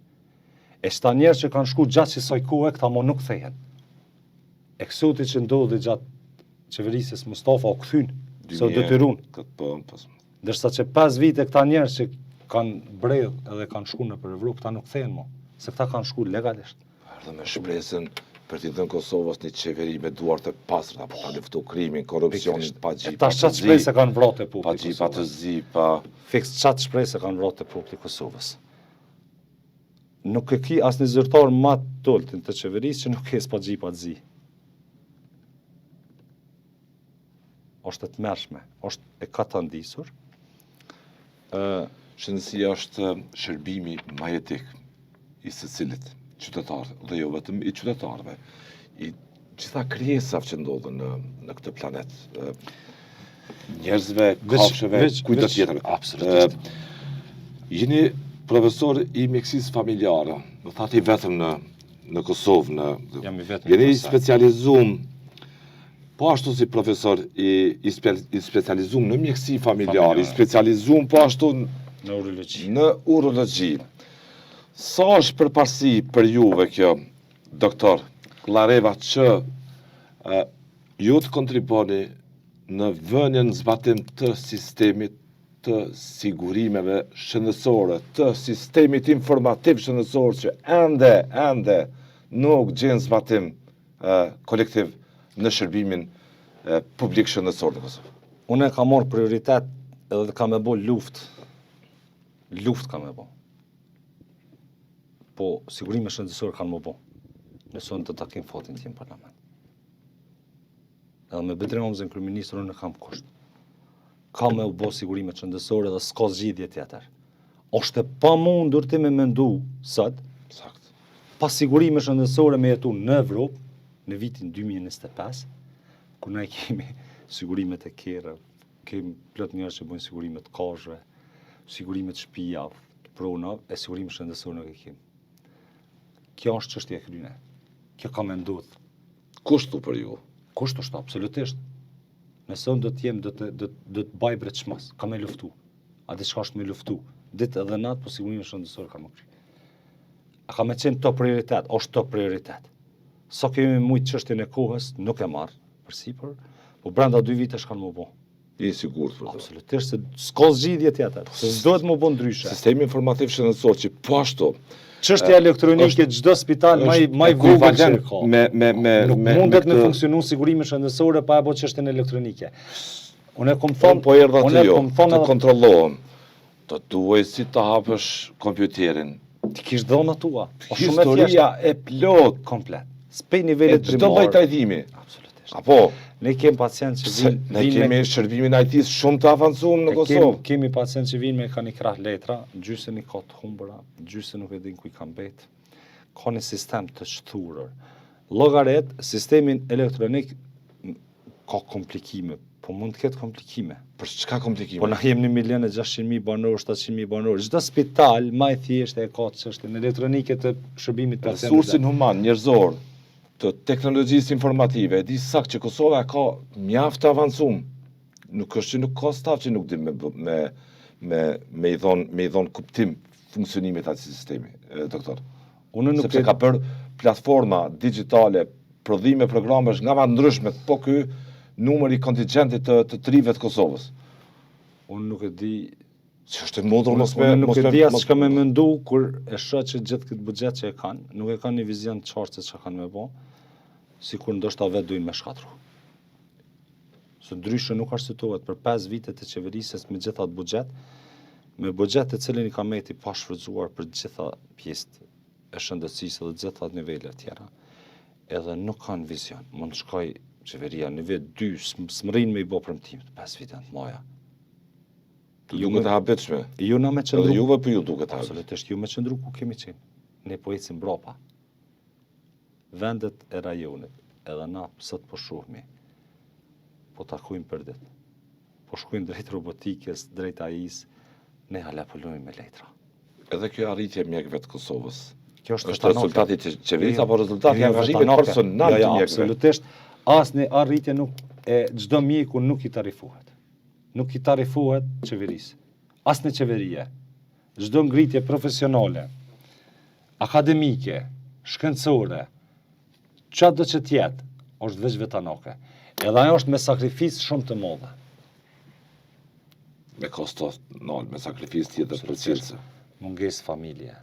E sta njerëz që kanë shku gjatë kësaj kohe, këta më nuk thehen. Eksuti që ndodhi gjatë qeverisjes Mustafa u kthyn, se u detyrun. Ndërsa që 5 vite këta njerëz që kanë bredh edhe kanë shku në për Evropë, këta nuk thehen më, se këta kanë shku legalisht. Ardhë me shpresën për t'i dhënë Kosovës një qeveri me duart e pastërta për ta luftuar krimin, korrupsionin, pa gjipa. Tash çat shpresë kanë vrarë te populli. Pa gjipa të zi, pa fiks çat shpresë kanë vrarë te populli i Kosovës. nuk e ki asnjë zyrtar më të ultin të qeverisë që nuk e s'pa gjipa të zi. Është të mërshme, është e ka të ndisur. Shëndësia është shërbimi majetik i secilit qytetar dhe jo vetëm i qytetarëve, i gjitha krijesave që ndodhen në këtë planet. Njerëzve, kafshëve, kujt tjetër. Absolutisht. Jeni profesor i mjekësisë familjare, më thati vetëm në Kosovë, Jam i vetëm. jeni specializuar po ashtu si profesor i specializuar në mjekësi familjare, i specializuar po ashtu në urologji. Sa është përparësi për juve kjo, doktor Klareva, që ju të kontriboni në vënien zbatim të sistemit të sigurimeve shëndetësore, të sistemit informativ shëndetësor që ende nuk gjen zbatim kolektiv në shërbimin publik shëndetësor në Kosovë? Unë e kam marrë prioritet edhe kam e bo luft kam e bo. Po, sigurime shëndetësore kanë më bo. Nëse unë të takim fatin tim parlament. Edhe me Bedrim Hamzën kryeministër unë kam kusht. Kam me u bo sigurime shëndetësore dhe s'ka zgjidhje tjetër. Është e pamundur ti me mendu sot, pa sigurime shëndetësore me jetu në Evropë, në vitin 2025, ku ne kemi sigurimet e kera, kemi plot njerëz që bojnë sigurimet kafshëve, sigurimet shtëpijave, pronave, e sigurimet shëndetësore nuk e kemi. Kjo është çështja e kryne. Kjo ka me ndodhur. Kushtu për ju? Kushtu është absolutisht. Nëse unë do të jem, do të baj brechmas, ka me luftu. A diçka është me luftu. Ditë edhe natë, po sigurimet shëndetësore ka më kry. A ka me qenë top prioritet, është top prioritet. Sa kemi mujtë çështjen e kohës, nuk e marr përsipër, po brenda 2 vitesh kanë më bo. I sigurt për to. Absolutisht, se s'ka zgjidhje tjetër, se s'dohet më bo ndryshe. Sistemi informativ shëndetësor që po ashtu Çështja elektronike çdo spital më i vogël që ka. Nuk mundet me funksionu sigurimi shëndetësore pa e bërë çështjen elektronike. Unë kam thonë, po erdha të jo, të kontrollohen. Të duhet si të hapësh kompjuterin. Ti kish dhona tua. Historia e plot komplet. S'pe nivelet primare. Çdo lloj trajtimi. Absolutisht. Apo ne kemi pacientë që vinë. Ne kemi shërbimin IT shumë të avancuar në Kosovë. Kemi pacientë që vinë me kanë krah letra, gjysën i ka të humbura, gjysën nuk e din ku i kanë bet. Ka një sistem të shturur. Llogaret, sistemin elektronik ka komplikime, po mund të ketë komplikime. Për çka komplikime? Po na jem 1.600.000 banor, 700.000 banor. Çdo spital më i thjeshtë e ka çështjen elektronike të shërbimit të pacientëve. Resursin human, njerëzor, të teknologjisë informative, e di saktë që Kosova ka mjaft të avancuar. Nuk është që nuk ka staf që nuk di me i dhon kuptim funksionimit atij sistemi, doktor. Unë nuk sepse ka bërë platforma digjitale, prodhime programesh nga ma ndryshme, po ky numër i kontingjentit të trive të Kosovës. Unë nuk e di që është e mundur nuk e di as çka më mendu kur e shoh që gjithë këtë buxhet që e kanë, nuk e kanë një vizion të qartë se çka kanë me bë, sikur ndoshta vetë duin me shkatru. Se ndryshe nuk arsituohet për 5 vite të qeverisës me gjitha të buxhet, me buxhet të cilin i ka meti pa shfrytzuar për gjitha pjesët e shëndetësisë dhe gjitha të nivelet tjera. Edhe nuk kanë vizion. Mund të shkoj qeveria në vit 2, s'mrin me i bë premtim 5 vite të mëdha. Duket e habitshme. Ju na me qëndru. Edhe juve për ju duket e habitshme. Absolutisht, ju me qëndru ku kemi qenë. Ne po ecim mbrapa. Vendet e rajonit, edhe na sot po shohmi, po takojmë për ditë. Po shkojmë drejt robotikës, drejt AI-s, ne hala po lujmë me letra. Edhe kjo arritje mjekëve të Kosovës. Kjo është rezultati të qeverisë apo rezultati i angazhimit personal të mjekëve? Absolutisht. Asnjë arritje nuk e çdo mjeku nuk i tarifohet. Nuk i tarifohet qeverisë. Asnjë qeverie. Çdo ngritje profesionale, akademike, shkencore, çfarë do që tjetë, është veç vetanake. Edhe ajo është me sakrifisë shumë të mëdha. Me kosto, me sakrifisë tjetër për cilëse. Mungesë familje,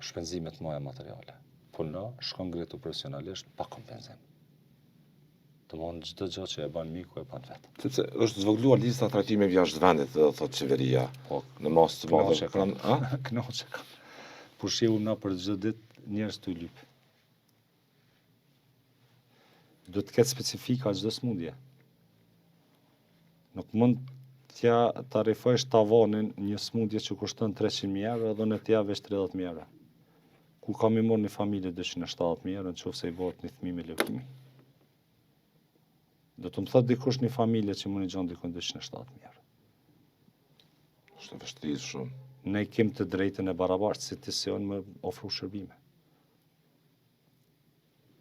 shpenzimet mëdha materiale. Po në shkon ngritur profesionalisht pa kompenzim. Të mund çdo gjë që e bën miku e bën vetë. Sepse është zvogluar lista trajtimeve jashtë vendit, thotë qeveria. Po, në mos të madhe. Knoqe kam. Për shembull na për çdo ditë njerëz të lyp. Do të ketë specifika çdo smundje. Nuk mund t'ja tarifosh tavonin një smundje që kushton 300.000 euro dhe në t'ja vesh 30.000 euro. Ku kam i morë një familje 270.000 euro, në qoftë se i bëhet një fëmijë me leukemi. Do të më thotë dikush një familje që mund i gjon dikon 270.000 euro. Është vështirë shumë. Ne kemi të drejtën e barabartë, si të sion më ofru shërbime.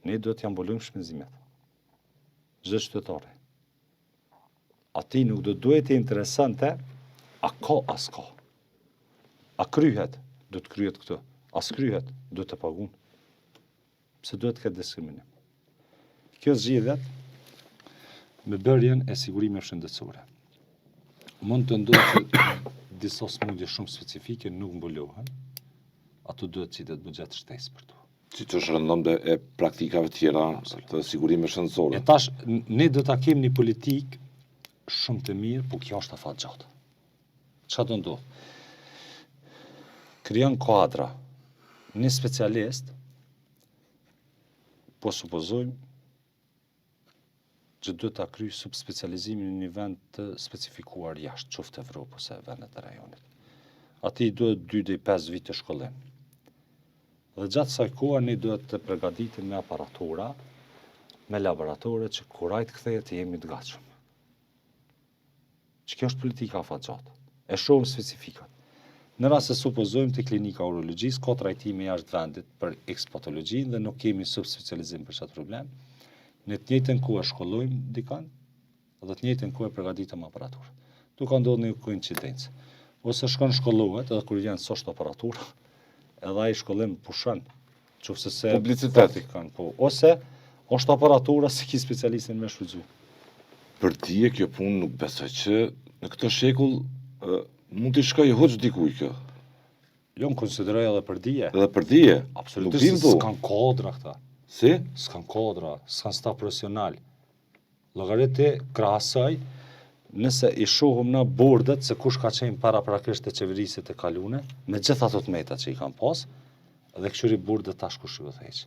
Ne do t'ja mbolojmë shpenzimet. Çdo qytetari. Ati nuk do duhet të interesante, a ka, as ka. A kryhet, do të kryhet këtë. As kryhet, do të pagun. Pse duhet të ketë diskriminim. Kjo zgjidhet me bërjen e sigurimeve shëndetësore. Mund të ndodhë që disa smundje shumë specifike nuk mbolohen, ato duhet citet buxhet shtesë për to. Siç është rëndom e praktikave tjera të sigurimeve shëndetësore. E tash, ne do ta kemi një politikë shumë të mirë, po kjo është afat gjatë. Çfarë do ndodh? Krijon kuadra. Një specialist, po supozojmë që duhet ta kryej subspecializimin në një vend të specifikuar jashtë, qoftë Evropë ose vendet e rajonit. Ati duhet 2 deri 5 vite shkollim. Dhe gjatë kësaj kohe ne duhet të përgatitem me aparatura, me laboratore që kurajt kthehet të jemi të gatshëm. Që kjo është politika afatgjatë. E shohim specifikat. Në rast se supozojmë të klinika urologjisë ka trajtime jashtë vendit për X patologjinë dhe nuk kemi subspecializim për çat problem, në të njëjtën kohë shkollojmë dikant dhe të njëjtën kohë përgatitem aparaturë. Tu ka ndodhur një koincidencë. Ose shkon shkollohet edhe kur vjen s'është aparatura, edhe ai shkollim pushon. Qofse se publiciteti kanë po. Ose është aparatura si ki specialistin me shfrytzu. Për ti kjo punë nuk besoj që në këtë shekull mund të shkojë hoç dikuj kjo. Jo, më konsideroj edhe për dije. Edhe për dije. Absolutisht s'kan kodra këta. Si? S'kan kodra, s'kan staf profesional. Llogariti krahasoj nëse i shohim në bordet se kush ka qenë paraprakisht të qeverisë të kalune, me gjithë ato të meta që i kanë pas, dhe këshyri bordet tash kush i heq.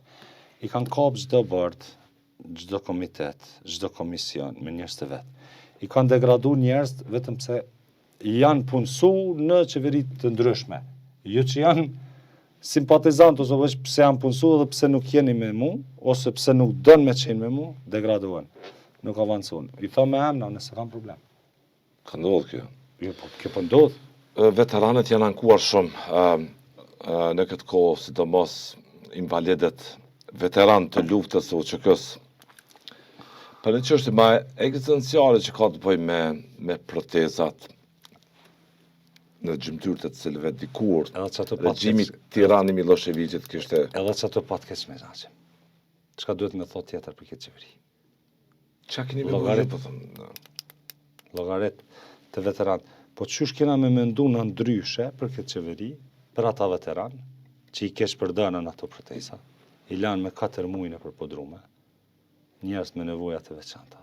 I kanë kap çdo bord, çdo komitet, çdo komision me njerëz të vet. I kanë degraduar njerëz vetëm pse janë punësu në qeveri të ndryshme. Jo që janë simpatizantë ose veç pse janë punësu dhe pse nuk jeni me mu, ose pse nuk dën me qenë me mu, degraduan. Nuk avancon. I tha me emna nëse kanë problem. Ka ndodhur kjo. Jo, po kjo po ndodh. Veteranët janë ankuar shumë në këtë kohë, sidomos invalidet, veteran të luftës së UÇK-s. Për një çështje më ekzistenciale që ka të bëjë me protezat në gjymtyrë të cilëve dikur regjimi tirani Miloševićit kishte. Edhe që ato pat keq mesazhe. Çka duhet me thot tjetër për këtë qeveri? Çka keni me bëjë, po them. Llogaret të veteran. Po çysh kena me mendu në ndryshe për këtë qeveri, për ata veteran, që i kesh përdënën ato proteza, i lanë me 4 muaj për podrume, njerëz me nevoja të veçanta.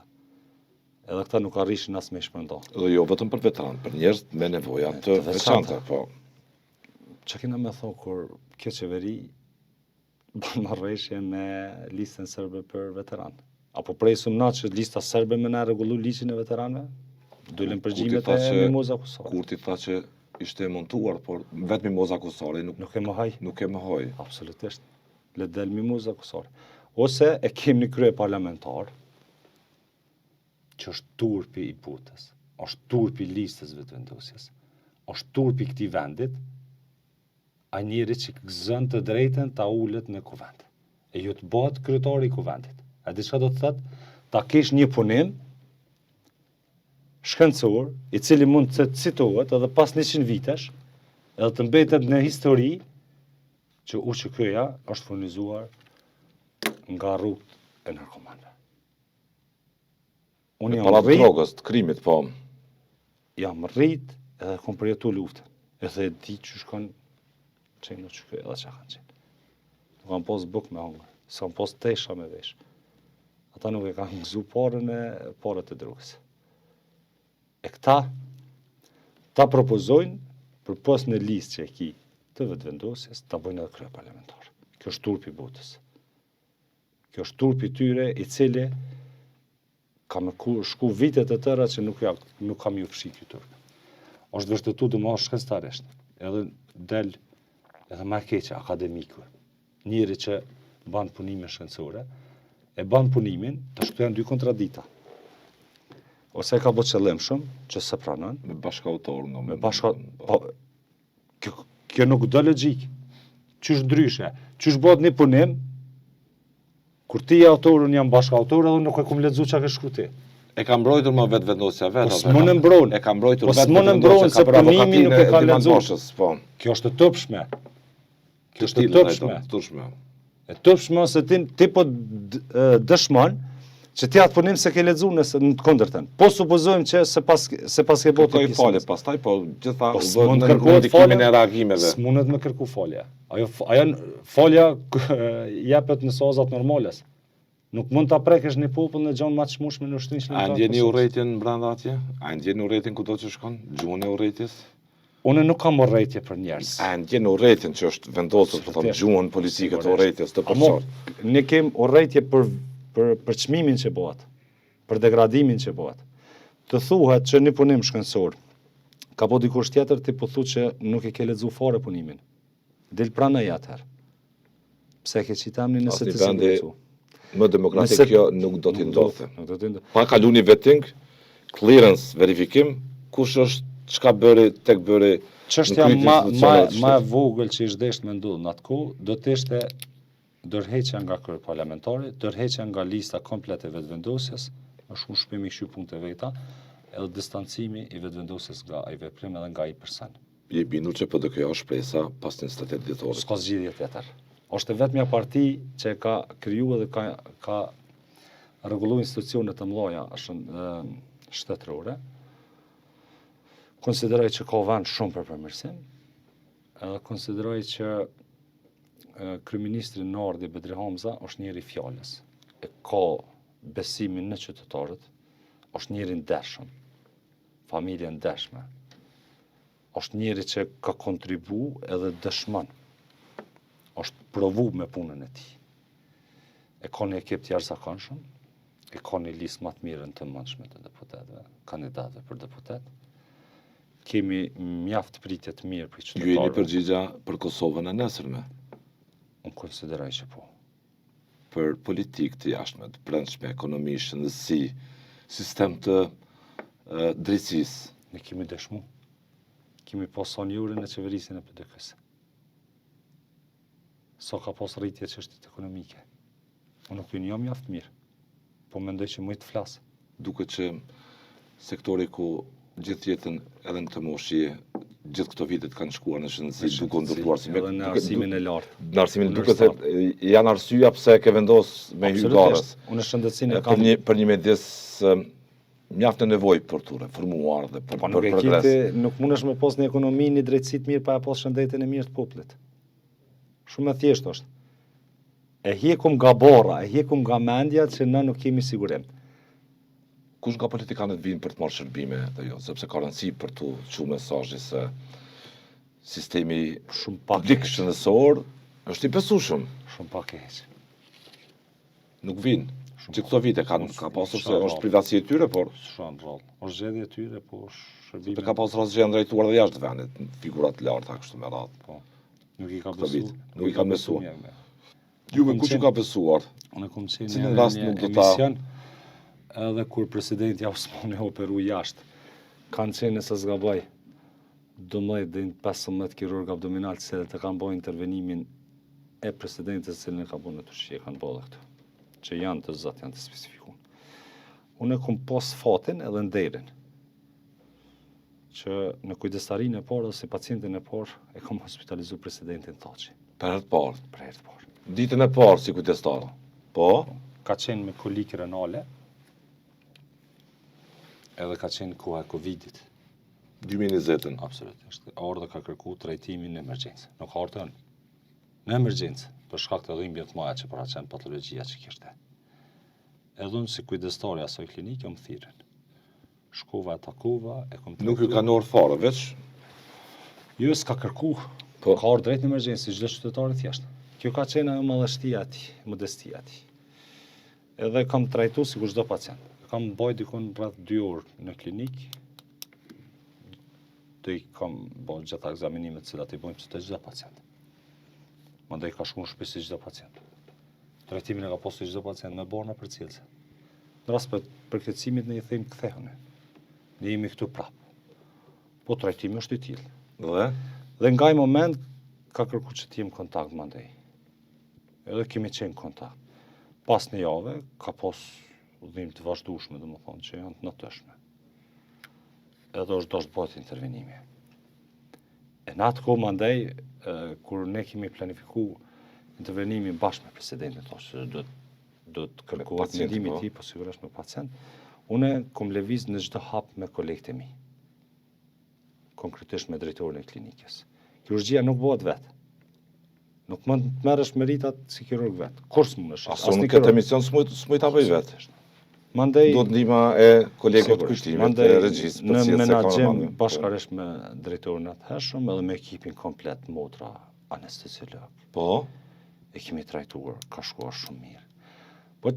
Edhe këta nuk arrishin as me shpërnda. Dhe jo vetëm për veteran, për njerëz me nevoja të veçanta, po. Çka kena me thonë kur kjo qeveri bën marrëveshje me listën serbe për veteran? Apo presim na që lista serbe me na rregullu ligjin e veteranëve? Dolën përgjimet e Mimoza Kusari. Kurti tha që ishte montuar, por vetëm Mimoza Kusari nuk e mohoi. Nuk e mohoi. Absolutisht. Le del Mimoza Kusari. Ose e kemi një krye parlamentar që është turpi i putës, është turpi i listës vetëvendosjes, është turpi i këtij vendit, ai njeri që gëzon të drejtën ta ulet në kuvend. E jo të bëhet kryetari i kuvendit. A di çfarë do të thotë? Ta kesh një punim shkencor, i cili mund të citohet edhe pas 100 vitesh, edhe të mbetet në histori që UÇK-ja është furnizuar nga rrugët e narkomanëve. Unë jam rrit drogës, të krimit, po. Jam rrit edhe kom përjetu luftën. Edhe e di që shkon qenë në UÇK edhe që kanë qenë. Nuk kam pos buk me hongër, s'kam pos tesha me vesh. ata nuk e kanë gëzu parët e drogës. E këta, ta propozojnë për pos në listë që e ki të vetëvendosjes, ta bojnë edhe krye parlamentar. Kjo është turpi botës. Kjo është turpi tyre i cili ka me shku vitet e tëra që nuk kam ju fshi kjo turp. Është vështetu dhe ma shkenstaresht, edhe del edhe ma keqe akademikur. Njëri që ban punime shkencore, e ban punimin të shkruan 2 kontradita. Ose ka bo qëllim shumë që se pranon. Me bashkautor. Kjo nuk do logjik. Qysh ndryshe? Qysh bëhet një punim, kur ti autorun jam bashkautor edhe nuk e kum lexu çka ke shkruar ti. E ka mbrojtur më vetëvendosja vetë. Po s'mon e mbron. E ka mbrojtur vetëvendosja se punimi nuk e ka lexuar. Po. Kjo është e topshme. Kjo është e topshme. E topshme se ti po dëshmon që ti atë punim se ke lexuar në të kundërtën. Po supozojmë që se pas ke botë pjesë. Falë, pastaj po gjitha u bën në ndikimin e reagimeve. S'mundet me kërku falje. Ajo falja jepet në sozat normales. Nuk mund ta prekësh një popull në gjën më të çmueshme në shtëpinë. A ndjeni urrëtitjen brenda atje? A ndjeni urrëtitjen kudo që shkon? Gjuhën e urrëtitjes? Unë nuk kam urrëtitje për njerëz. A ndjen urrëtitjen që është vendosur të thonë gjuhën politike të urrëtitjes të përshor? Ne kem urrëtitje për çmimin që bëhet, për degradimin që bëhet. Të thuhet që një punim shkencor ka po dikush tjetër ti po thu që nuk e ke lexuar fare punimin. Del pranaj atëherë. Pse ke citamni nëse ti s'e lexu? Më demokratik kjo nuk do t'i ndodhte. Pa kalu një vetting, clearance, verifikim, kush është, çka bëri, tek bëri. Çështja më e vogël që ishte deshtë me ndodh në atë kohë, do të ishte dërheqja nga kryeparlamentari, dërheqja nga lista komplete e vetëvendosjes, më shumë shpimi kshy punë të veta, edhe distancimi i vetëvendosjes nga ai veprim edhe nga ai person. Je bindur që po do kjo shpresa pas 28 dhjetorit. S'ka zgjidhje tjetër. Është vetmja parti që ka kriju edhe ka rregullu institucione të mëdha shtetërore. Konsideroj që ka vend shumë për përmirësim, edhe konsideroj që kryeministri Nardi Bedri Hamza është njëri fjalës. E ka besimin në qytetarët, është njëri ndershëm, familje ndershme. Është njëri që ka kontribu edhe dëshmon. Është provu me punën e tij. E ka një ekip të jashtëzakonshëm, e ka një listë më të mirë të mundshme të deputetëve, kandidatëve për deputet. Kemi mjaft pritje të mirë për qytetarëve. Ju jeni përgjigja për Kosovën e nesërme? Unë konsideroj që po. Për politikë të jashtme, të brendshme, ekonomi, shëndetësi, sistem të drejtësisë. Ne kemi dëshmu. Kemi pas sonjurin e qeverisin e PDK-s. So ka pas rritje çështjet ekonomike. Unë nuk ju njeh mjaft mirë, po mendoj që më të flas. Duket që sektori ku gjithë jetën edhe në këtë moshë, gjithë këto vitet kanë shkuar në shëndetësi, duke ndërtuar si në arsimin e lartë. Në arsimin duket se janë arsyeja pse ke vendos me hyrgarës. Unë shëndetësinë e kam për një mjedis mjaft në nevojë për të reformuar dhe për progres. Nuk mundesh me pas një ekonomi, një drejtësi të mirë pa pas shëndetin e mirë të popullit. Shumë e thjeshtë është. E hjekum nga borra, e hjekum nga mendja që ne nuk kemi sigurim. Kush nga politikanët vinë për të marrë shërbime dhe jo, sepse ka rëndësi për të çuar mesazhi se sistemi shumë pak publik shëndetësor është i besueshëm. Shumë pak e keq. Nuk vinë. Që këto vite ka pasur se është privatësi e tyre, por shumë rrallë. Është zgjedhje e tyre, po shërbime. Ka pasur rasë që janë drejtuar dhe jashtë vendit, figurat të larta kështu me radhë. Po. Nuk i ka besuar. Nuk i ka besuar. Juve kush u ka besuar? Unë kam qenë në një emision edhe kur presidenti Osmani operu jashtë. Kanë qenë nëse zgaboj 12 deri 15 kirurg abdominal që të kanë bërë intervenimin e presidentës që ka bërë në Turqi, kanë bërë këtu. Që janë të zot, janë të specifikuar. Unë kam pas fatin edhe nderin që në kujdestarinë e parë ose pacientin e parë e kam hospitalizuar presidentin Thaçi. Për herë të parë. Për herë të parë. Ditën e parë si kujdestar. Po, ka qenë me kolikë renale. Edhe ka qenë koha e Covidit. 2020. Absolutisht. Ardha ka kërkuar trajtimin në emergjencë. Nuk ka ardhur në emergjencë, për shkak të dhimbjeve të mëdha që paraqen patologjia që kishte. edhe unë si kujdestari asoj klinike më thirën. Shkova, e takova, e kom Nuk ju ka në orë fare, veç? Jo, s'ka kërku. Po. Ka orë drejt në emergjencë, si çdo qytetar i thjeshtë. Kjo ka qenë ajo madhështia ati, modestia ati. Edhe kam trajtu si kur çdo pacient. Kam baj dikon rreth 2 orë në klinik. Do i kam bërë gjitha egzaminimet cilat i bojmë të çdo pacient. Mandej ka shku në shtëpi si çdo pacient. Trajtimin e ka posë si çdo pacient me borna për cilëse. Në rast për kërcimit ne i thejmë kthehuni. Ne jemi këtu prapë. Po trajtimi është i tillë. Dhe nga i moment ka kërku që t'jem kontakt mandej. Edhe kemi qenë kontakt. Pas një jave ka pos udhim të vazhdueshme, domethënë që janë të natëshme. Edhe është dosh bëhet intervenimi. E në atë kohë mandej, kur ne kemi planifiku intervenimin bashkë me presidentin, thoshë do të kërkohet mendimi i tij, po sigurisht me pacient. Unë kom lëviz në çdo hap me kolegët e mi. Konkretisht me drejtorin e klinikës. Kirurgjia nuk bëhet vetë. Nuk mund të merresh meritat si kirurg vetë. Kur s'mundesh? Asë në këtë emision s'mujt ta bëj vetë. Mandej duhet ndihma e kolegëve të kushtimit, të regjisë, në menaxhem bashkërisht me drejtorin atëhershëm edhe me ekipin komplet, motra, anestesiolog. Po, e kemi trajtuar, ka shkuar shumë mirë. Po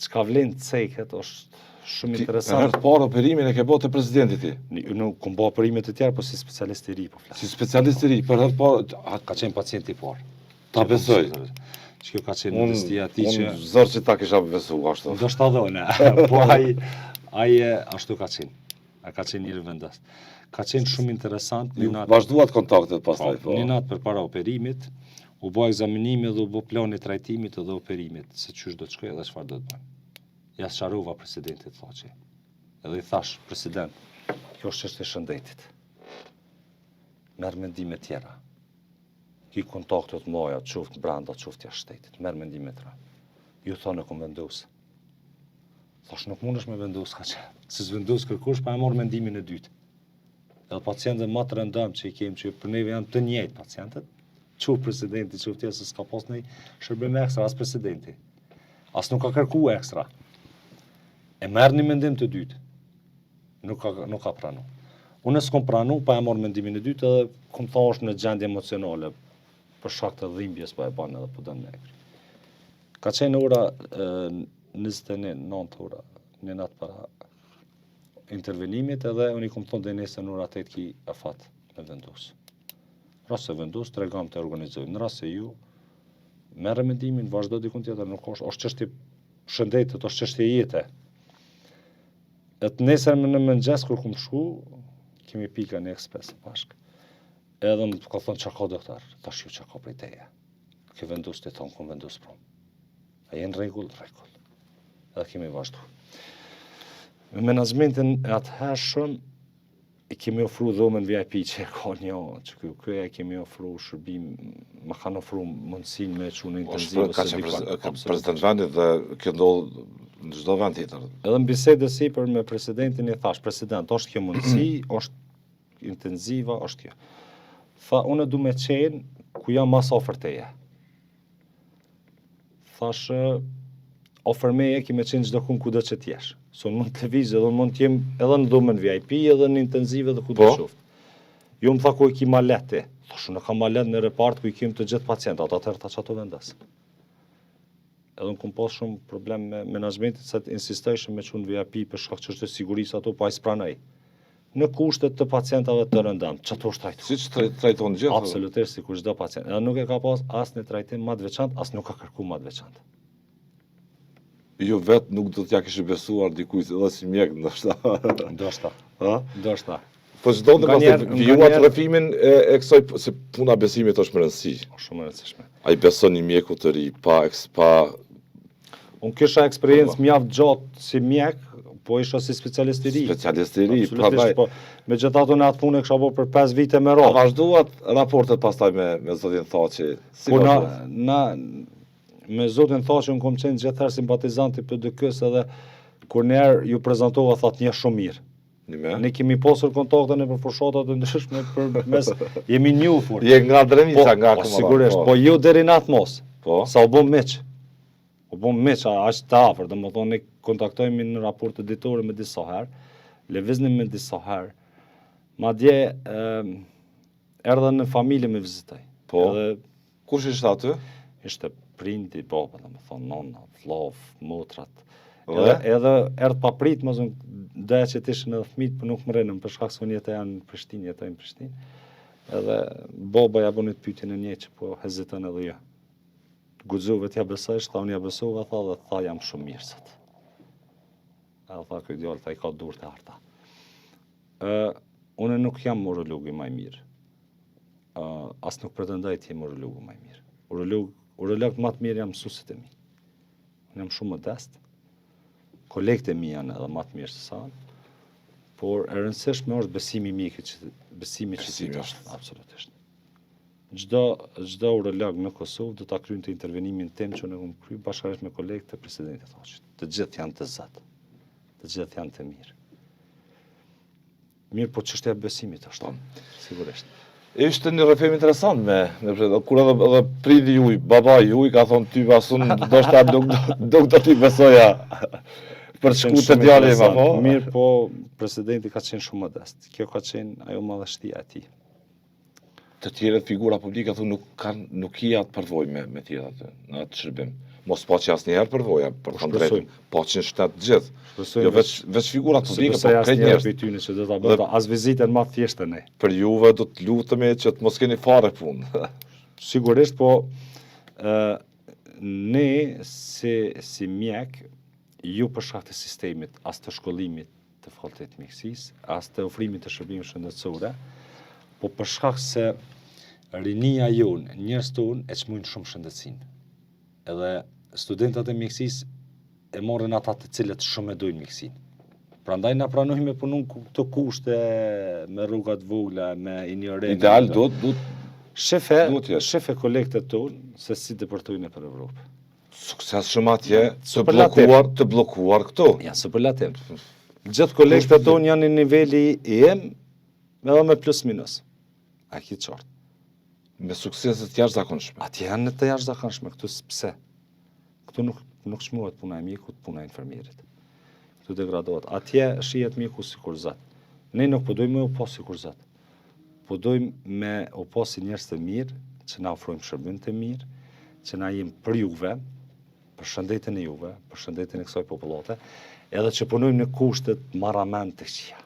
çka vlen ceket është shumë interesant. Herë të parë operimin e ke bërë te presidenti ti. Nuk kom bërë operime të tjera, po si specialist i ri po flas. Si specialist i ri, për herë të parë ka qenë pacient i parë. Ta besoj. Që kjo ka qenë modestia ati që... Unë zërë që ta kisha besu, ashtu. Do shta dhone, po ai ashtu ka qenë. A ka qenë njëri vendas. Ka qenë shumë interesant. Vazhduat kontaktet pastaj. Një natë për para operimit, u bo egzaminimi dhe u bo plani trajtimit dhe operimit, se qysh do të shkoj edhe çfarë do të bëjmë. Ja sharova presidentit, thoqe. Edhe i thash, president, kjo është çështje e shëndetit. Merr mendime tjera. Ki kontaktet moja, qoftë brenda, qoftë jashtë shtetit. Merr mendime tjera. Ju thonë kom vendosë. Thash, nuk mundesh me vendosë, ka që. Se s'vendos kërkush, pa e marr mendimin e dytë. Edhe pacientët më të rëndëm që i kemi, që për neve janë të njëjtë pacientët, qoftë presidenti, qoftë tjesë, s'ka pas një shërbim ekstra, as presidenti. As nuk ka kërku ekstra. E merr një mendim të dytë. Nuk ka pranu. Unë s'kom pranu, pa e marr mendimin e dytë edhe kom thash në gjendje emocionale, për shkak të dhimbjes pa e bën edhe po dëm negri. Ka qenë ora 29 ora, në natë para intervenimit edhe unë i kom thonë dhe nesër në ora 8 ki afat me vendos. Rast se vendos, tregam të organizojmë. Në rast se ju, merre mendimin, vazhdo dikun tjetër, nuk është çështje shëndetit, është çështje jete. E të nesër në mëngjes kur kum shku, kemi pika në ekspres bashkë. Edhe më ka thonë çka ka doktor, tash ju çka ka prej teje. Ke vendos të thonë kum vendos prom. A jenë rregull. Edhe kemi vazhdu. Me menaxhmentin e atëhershëm i kemi ofruar dhomën VIP që ka një, që kjo kemi ofruar shërbim, më kanë ofruar mundësinë me çunë intensive ka president vendit dhe kjo ndodh në çdo vend tjetër. Edhe në bisedë sipër me presidentin i thash, president, është kjo mundësi, është intensiva, është kjo. Tha, unë du me qenë ku jam mas ofër teje. Thash, ofër meje ki me qenë çdo kun kudo që t'jesh. So në mund të lëviz edhe mund t'jem edhe në dhomën VIP, edhe në intensive dhe kudo shoftë. Jo më tha ku i ki ma leti. Thash, unë ka ma let në repart ku i kim të gjithë pacientat, atëherë ta që ato vendas. Edhe në kom pas shumë problem me menaxhmentit, se të insistejshëm me qenë VIP për shkak që është sigurisë ato pa i spranaj. Në kushtet të pacientave të rëndëm, që ato është trajtu. Si që trajton gjithë? Absolutisht, si kur çdo pacient. Edhe nuk e ka pas as një trajtim ma të veçantë, as nuk ka kërku ma të veçantë. Jo vetë nuk do t'ja kishë besuar dikujt edhe si mjek, ndoshta. Ndoshta. Po çdo të pas vijuat rrëfimin e kësaj, se puna besimit është më rëndësi. Shumë e rëndësishme. Ai beson një mjeku të ri, pa unë kisha eksperiencë mjaft gjatë si mjek, po isha si specialist i ri. Specialist i ri, absolutisht, po megjithatë në atë punë kisha bërë për 5 vite me radhë. Vazhduat raportet pastaj me zotin Thaçi. Si me zotin Thaçi unë kom qenë gjithherë simpatizant i PDK-s edhe kur njerë ju prezantova thatë një shumë mirë. Ne kemi pasur kontakte në përfushatat të ndryshme për mes jemi njohur. Je nga Dremica, nga Akoma. Sigurisht, po jo deri në atë mos. Po. Sa u bëm miq. U po meq aq të afër, domethënë ne kontaktojmë në raporte ditore me disa herë, lëviznim me disa herë. Madje erdhën në familje me vizitoj. Po. Edhe Kush ishte aty? ishte prindi, baba, domethënë nonna, vllau, motrat. Dhe? Edhe erdh pa prit, mos doja që të ishin edhe fëmijët, por nuk më rënën për shkak se unë janë në Prishtinë, jetojnë në Prishtinë. Edhe baba ja bëni pyetjen e një që po heziton edhe jo. Guxuve t'ja besojsh, tha unë ja besova, tha dhe tha jam shumë mirë sot. Edhe tha ky djalë, tha i ka durë të harta. Unë nuk jam urologu më i mirë. As nuk pretendoj të jem urologu më i mirë. Urolog më të mirë jam mësuesit e mi. Unë jam shumë modest. Kolegët e mi janë edhe më të mirë se sa. Por e rëndësishme është besimi i mikut, besimi që ti është, absolutisht. Çdo urolog në Kosovë do ta kryejnë të intervenimin tim që unë kam kryer bashkërisht me kolegët e presidentit Hoxhit. Të gjithë janë të zot. Të gjithë janë të mirë. Mirë, po çështja e besimit është, sigurisht. Ishte një rrëfim interesant kur edhe prindi juaj, babai juaj ka thonë ty pasun ndoshta nuk do t'i besoja për të shkuar te djali im apo. Mirë, po presidenti ka qenë shumë modest. Kjo ka qenë ajo madhështia e tij. Të tjerët figura publike thonë nuk i atë përvojë me tjetër aty në atë shërbim. Mos po që asnjëherë përvoja, për kundrejtën, po që në shtet gjithë. Jo veç figurat publike, po krejt njerëz. Për tyne që do ta bëta as vizitën më thjeshtë ne. Për juve do të lutemi që të mos keni fare punë. Sigurisht, po ne si mjek, ju për shkak të sistemit, as të shkollimit të fakultetit mjekësisë, as të ofrimit të shërbimeve shëndetësore, po për shkak se rinia jonë, njerëz tonë e çmojnë shumë shëndetësinë. Edhe studentët e mjekësisë e morën ata të cilët shumë e dojnë mjekësinë. Prandaj na pranojnë me punun këto kushte me rrugat vogla, me injorencë. Ideal do shefe kolegët tonë se si deportojnë për Evropë. Sukses shumë atje, të bllokuar këtu. Ja, superlativ. Gjithë kolegët tonë janë në niveli im, edhe me plus minus. A ki qartë. Me suksese të jashtëzakonshme. Atje janë të jashtëzakonshme, këtu pse? Këtu nuk çmohet puna e mjekut, puna e infermierit. Këtu degradohet. Atje shihet mjeku sikur Zot. Ne nuk po dojmë me u pas sikur Zot. Po dojmë me u pas si njerëz të mirë, që na ofrojmë shërbim të mirë, që na jemi për juve, për shëndetin e juve, për shëndetin e kësaj popullate, edhe që punojmë në kushtet marramen të këqija.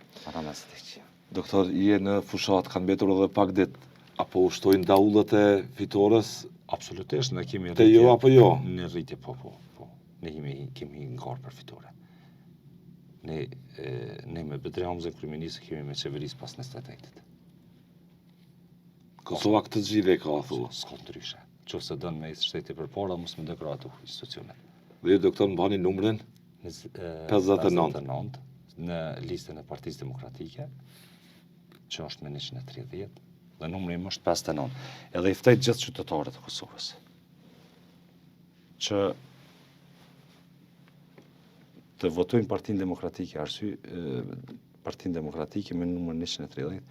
Doktor, je në fushat, kanë mbetur edhe pak ditë. Apo ushtojnë daullët e fitores? Absolutisht, ne kemi rritje. Te jo apo jo? Në rritje, po. Ne kemi ngarë për fitore. Ne me Bedri Hamzën kryeministë kemi me qeverisë pas 28-it. Kosova këtë zgjidhje ka thua? S'ka ndryshe. Nëse don me shteti përpara, mos më degradu institucionet. Dhe doktor mbani numrin 59 në listën e Partisë Demokratike, që është me 130. Dhe numri im është 59. Edhe i ftoj gjithë qytetarët e Kosovës që të votojnë Partinë Demokratike, Partinë Demokratike me numër 130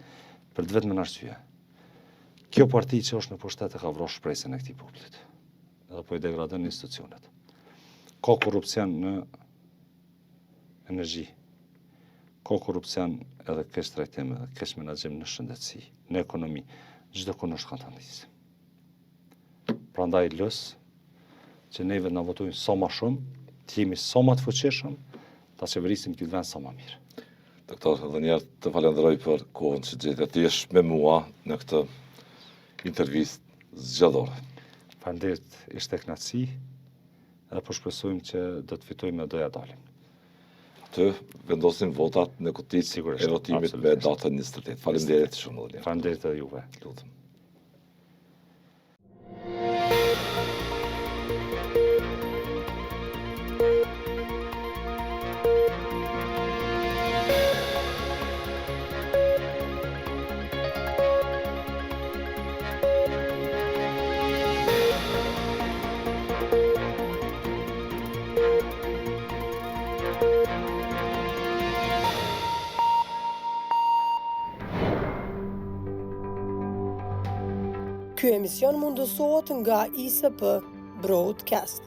për të vetëm arsye. Kjo parti që është në pushtet e ka vrarë shpresën e këtij popullit. Edhe po i degradon institucionet. Ka korrupsion në energji. Ka korrupsion edhe keq trajtim, edhe keq menaxhim në shëndetësi, në ekonomi, çdo kush ka ndisë. Prandaj lës që neve na votojnë sa më shumë, të jemi sa më të fuqishëm, ta qeverisim këtë vend sa më mirë. Doktor, edhe një herë të falenderoj për kohën që gjetë të jesh me mua në këtë intervistë zgjedhore. Faleminderit, ishte kënaqësi, edhe po shpresojmë që do të fitojmë dhe do ja dalim. Të vendosin votat në kutitë e votimit me datën 28. Faleminderit shumë. Faleminderit edhe juve. Lutem. Ky emision mundësohet nga ISP Broadcast.